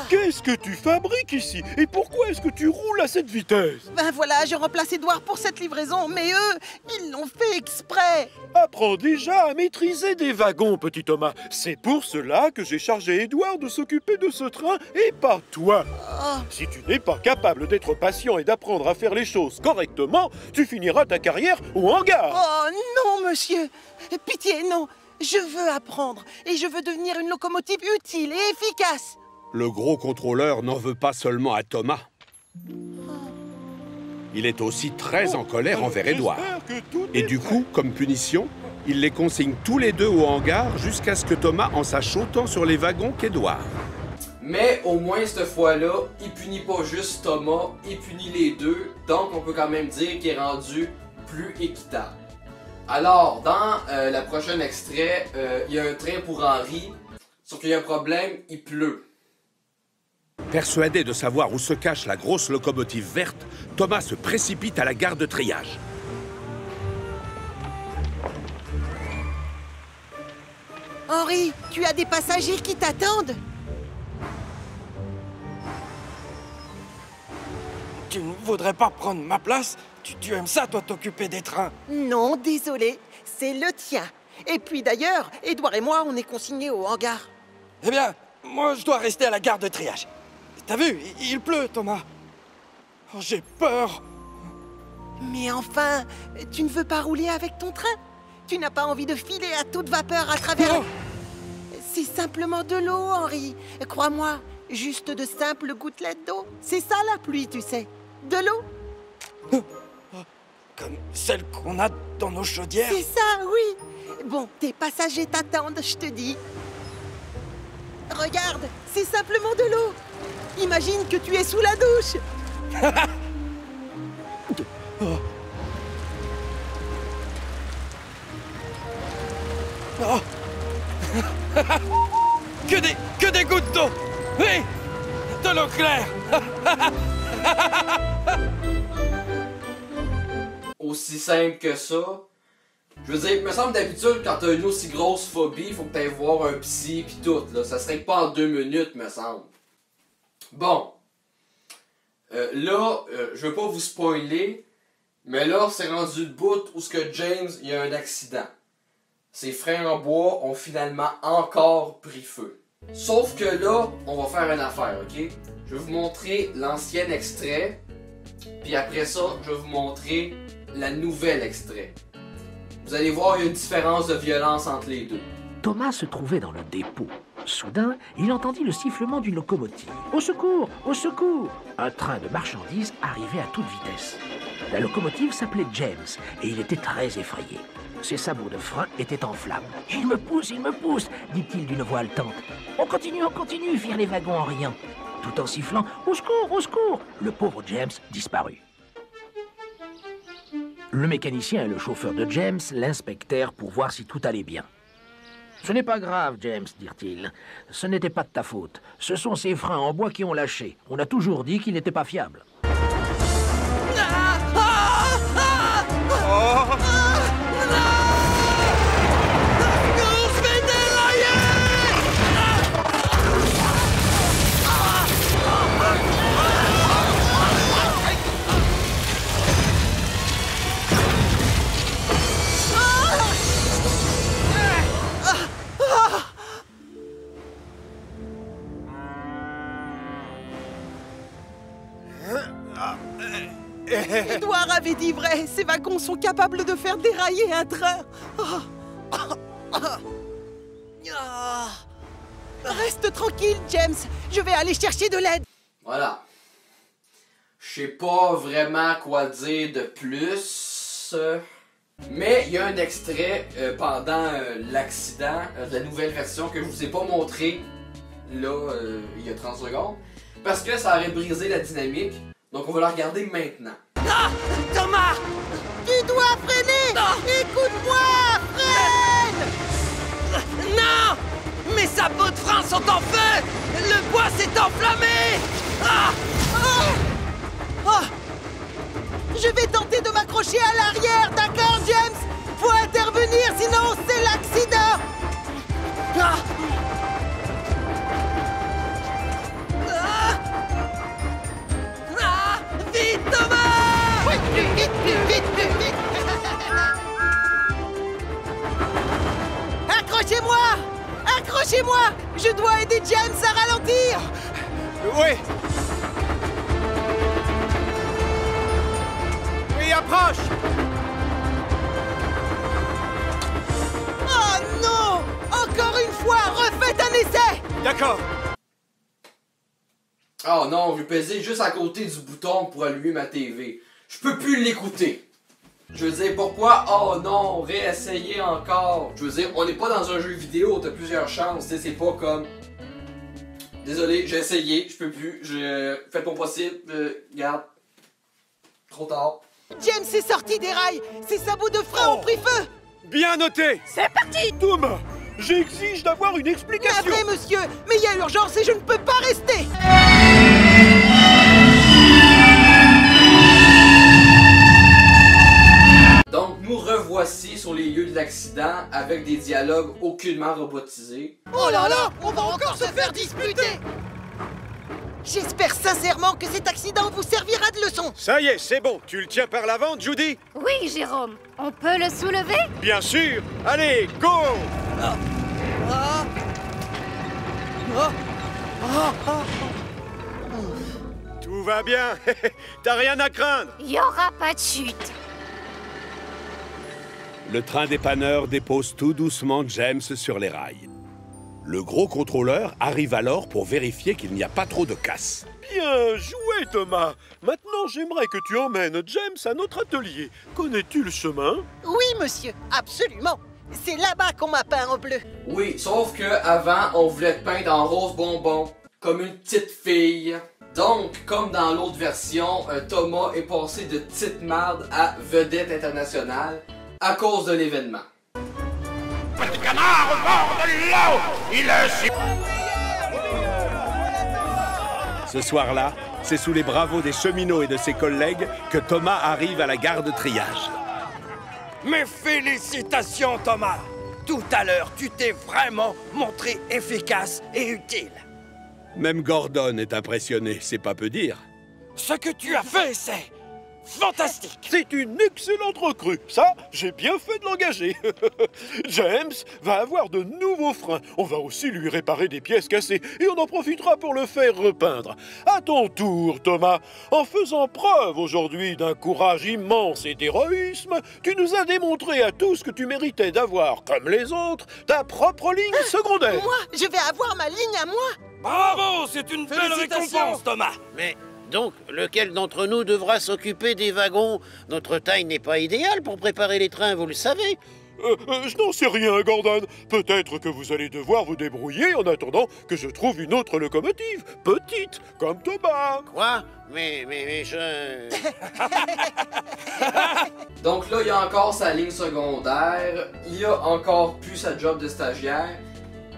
Qu'est-ce que tu fabriques ici? Et pourquoi est-ce que tu roules à cette vitesse? Ben voilà, je remplace Édouard pour cette livraison, mais eux, ils l'ont fait exprès. Apprends déjà à maîtriser des wagons, petit Thomas. C'est pour cela que j'ai chargé Édouard de s'occuper de ce train et pas toi. Si tu n'es pas capable d'être patient et d'apprendre à faire les choses correctement, tu finiras ta carrière au hangar. Oh non, monsieur. Pitié, non. Je veux apprendre et je veux devenir une locomotive utile et efficace. Le gros contrôleur n'en veut pas seulement à Thomas. Il est aussi très en colère envers Édouard. Et du coup, comme punition, il les consigne tous les deux au hangar jusqu'à ce que Thomas en sache autant sur les wagons qu'Édouard. Mais au moins cette fois-là, il punit pas juste Thomas, il punit les deux, donc on peut quand même dire qu'il est rendu plus équitable. Alors, dans la prochaine extrait, il y a un train pour Henri, sauf qu'il y a un problème, il pleut. Persuadé de savoir où se cache la grosse locomotive verte, Thomas se précipite à la gare de triage. Henri, tu as des passagers qui t'attendent. Tu ne voudrais pas prendre ma place? Tu aimes ça, toi, t'occuper des trains? Non, désolé, c'est le tien. Et puis d'ailleurs, Édouard et moi, on est consignés au hangar. Eh bien, moi, je dois rester à la gare de triage. T'as vu, il pleut, Thomas. Oh, j'ai peur. Mais enfin, tu ne veux pas rouler avec ton train? Tu n'as pas envie de filer à toute vapeur à travers... Oh. C'est simplement de l'eau, Henri. Crois-moi, juste de simples gouttelettes d'eau. C'est ça la pluie, tu sais. De l'eau. Comme celle qu'on a dans nos chaudières? C'est ça, oui. Bon, tes passagers t'attendent, je te dis. Regarde, c'est simplement de l'eau. Imagine que tu es sous la douche. Oh. Oh. que des gouttes d'eau. Oui, de l'eau claire. Aussi simple que ça. Je veux dire, il me semble d'habitude, quand t'as une aussi grosse phobie, il faut que t'ailles voir un psy pis tout, là. Ça serait que pas en 2 minutes, me semble. Bon. Là, je veux pas vous spoiler, mais là, c'est rendu le bout où ce que James, il y a un accident. Ses freins en bois ont finalement encore pris feu. Sauf que là, on va faire une affaire, ok? Je vais vous montrer l'ancien extrait, puis après ça, je vais vous montrer la nouvelle extrait. Vous allez voir, il y a une différence de violence entre les deux. Thomas se trouvait dans le dépôt. Soudain, il entendit le sifflement d'une locomotive. Au secours! Au secours! Un train de marchandises arrivait à toute vitesse. La locomotive s'appelait James et il était très effrayé. Ses sabots de frein étaient en flammes. « Il me pousse, dit-il d'une voix haletante. « On continue, firent les wagons en riant. Tout en sifflant « Au secours, au secours !» Le pauvre James disparut. Le mécanicien et le chauffeur de James l'inspectèrent pour voir si tout allait bien. « Ce n'est pas grave, James, dirent-ils. Ce n'était pas de ta faute. Ce sont ces freins en bois qui ont lâché. On a toujours dit qu'il n'était pas fiable. » Édouard avait dit vrai, ces wagons sont capables de faire dérailler un train. Reste tranquille, James, je vais aller chercher de l'aide. Voilà. Je sais pas vraiment quoi dire de plus. Mais il y a un extrait pendant l'accident de la nouvelle version que je vous ai pas montré là, il y a 30 secondes. Parce que ça aurait brisé la dynamique. Donc on va la regarder maintenant. Ah! Thomas! Tu dois freiner! Écoute-moi! Freine! Non! Mes sabots de frein sont en feu! Le bois s'est enflammé! Ah! Je vais tenter de m'accrocher à l'arrière, d'accord, James? Faut intervenir, sinon c'est l'accident! Vite, Thomas! Oui, plus vite! Accrochez-moi! Je dois aider James à ralentir! Oui! Oui, approche! Oh non! Encore une fois, refaites un essai! D'accord! Oh non, on veut peser juste à côté du bouton pour allumer ma TV. Je peux plus l'écouter. Je veux dire, pourquoi? Oh non, réessayer encore. Je veux dire, on n'est pas dans un jeu vidéo, t'as plusieurs chances, c'est pas comme... Désolé, j'ai essayé, je peux plus, faites mon possible, regarde. Trop tard. James est sorti des rails, ses sabots de frein ont pris feu. Bien noté! C'est parti! Thomas, j'exige d'avoir une explication! Navré, monsieur, mais il y a urgence et je ne peux pas rester! Donc, nous revoici sur les lieux de l'accident avec des dialogues aucunement robotisés. Oh là là, on va encore se faire disputer! J'espère sincèrement que cet accident vous servira de leçon. Ça y est, c'est bon. Tu le tiens par l'avant, Judy? Oui, Jérôme. On peut le soulever? Bien sûr. Allez, go! Tout va bien. T'as rien à craindre. Il n'y aura pas de chute. Le train dépanneur dépose tout doucement James sur les rails. Le gros contrôleur arrive alors pour vérifier qu'il n'y a pas trop de casse. Bien joué, Thomas. Maintenant, j'aimerais que tu emmènes James à notre atelier. Connais-tu le chemin? Oui, monsieur, absolument. C'est là-bas qu'on m'a peint en bleu. Oui, sauf que avant, on voulait te peindre en rose bonbon, comme une petite fille. Donc, comme dans l'autre version, Thomas est passé de petite marde à vedette internationale à cause de l'événement. Petit canard au bord de l'eau! Il est... Ce soir-là, c'est sous les bravos des cheminots et de ses collègues que Thomas arrive à la gare de triage. Mes félicitations, Thomas! Tout à l'heure, tu t'es vraiment montré efficace et utile. Même Gordon est impressionné, c'est pas peu dire. Ce que tu as fait, c'est fantastique! C'est une excellente recrue. Ça, j'ai bien fait de l'engager. James va avoir de nouveaux freins. On va aussi lui réparer des pièces cassées et on en profitera pour le faire repeindre. À ton tour, Thomas, en faisant preuve aujourd'hui d'un courage immense et d'héroïsme, tu nous as démontré à tous que tu méritais d'avoir, comme les autres, ta propre ligne secondaire. Moi, je vais avoir ma ligne à moi. Bravo, c'est une belle récompense, Thomas. Mais donc, lequel d'entre nous devra s'occuper des wagons? Notre taille n'est pas idéale pour préparer les trains, vous le savez. Je n'en sais rien, Gordon. Peut-être que vous allez devoir vous débrouiller en attendant que je trouve une autre locomotive, petite, comme Thomas. Quoi? Mais je... Donc là, il y a encore sa ligne secondaire, il y a encore plus sa job de stagiaire,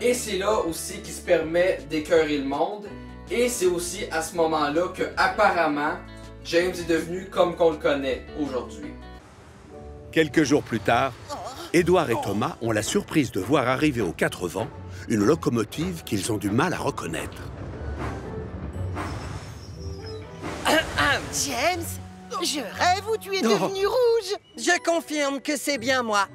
et c'est là aussi qu'il se permet d'écœurer le monde, et c'est aussi à ce moment-là que, apparemment, James est devenu comme qu'on le connaît aujourd'hui. Quelques jours plus tard, Édouard et Thomas ont la surprise de voir arriver aux quatre vents une locomotive qu'ils ont du mal à reconnaître. James, je rêve où tu es devenu rouge. Je confirme que c'est bien moi.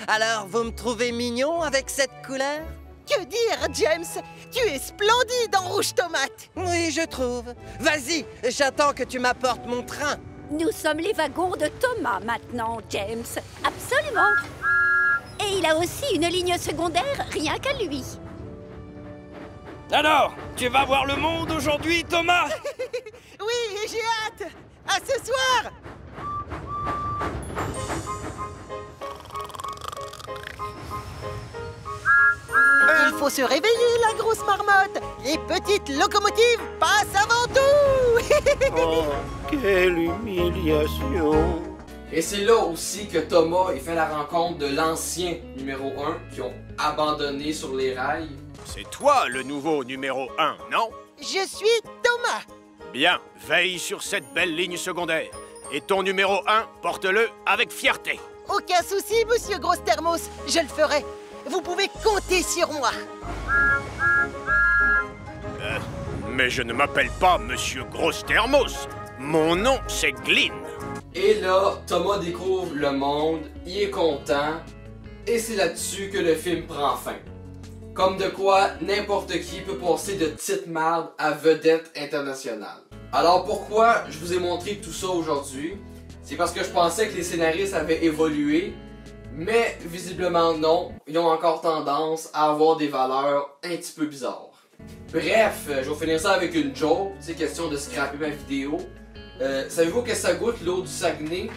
Alors, vous me trouvez mignon avec cette couleur? Que dire, James? Tu es splendide en rouge tomate. Oui, je trouve. Vas-y, j'attends que tu m'apportes mon train. Nous sommes les wagons de Thomas maintenant, James. Absolument. Et il a aussi une ligne secondaire rien qu'à lui. Alors, tu vas voir le monde aujourd'hui, Thomas? Oui, et j'ai hâte. À ce soir. Il faut se réveiller, la grosse marmotte. Les petites locomotives passent avant tout. Oh, quelle humiliation. Et c'est là aussi que Thomas fait la rencontre de l'ancien numéro 1 qui ont abandonné sur les rails. C'est toi le nouveau numéro 1, non? Je suis Thomas. Bien, veille sur cette belle ligne secondaire. Et ton numéro 1, porte-le avec fierté. Aucun souci, monsieur Grosse Thermos. Je le ferai. Vous pouvez compter sur moi. Mais je ne m'appelle pas Monsieur Grosse Thermos. Mon nom, c'est Glynn. Et là, Thomas découvre le monde, il est content, et c'est là-dessus que le film prend fin. Comme de quoi, n'importe qui peut passer de petite marde à vedette internationale. Alors pourquoi je vous ai montré tout ça aujourd'hui? C'est parce que je pensais que les scénaristes avaient évolué, mais visiblement non, ils ont encore tendance à avoir des valeurs un petit peu bizarres. Bref, je vais finir ça avec une joke, c'est question de scraper ma vidéo. Savez-vous que ça goûte l'eau du Saguenay?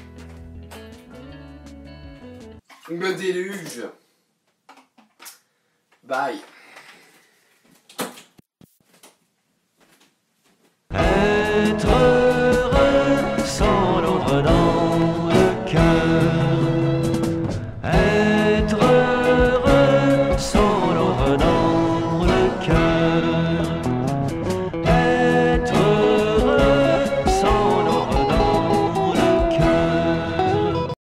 Me déluge. Bye.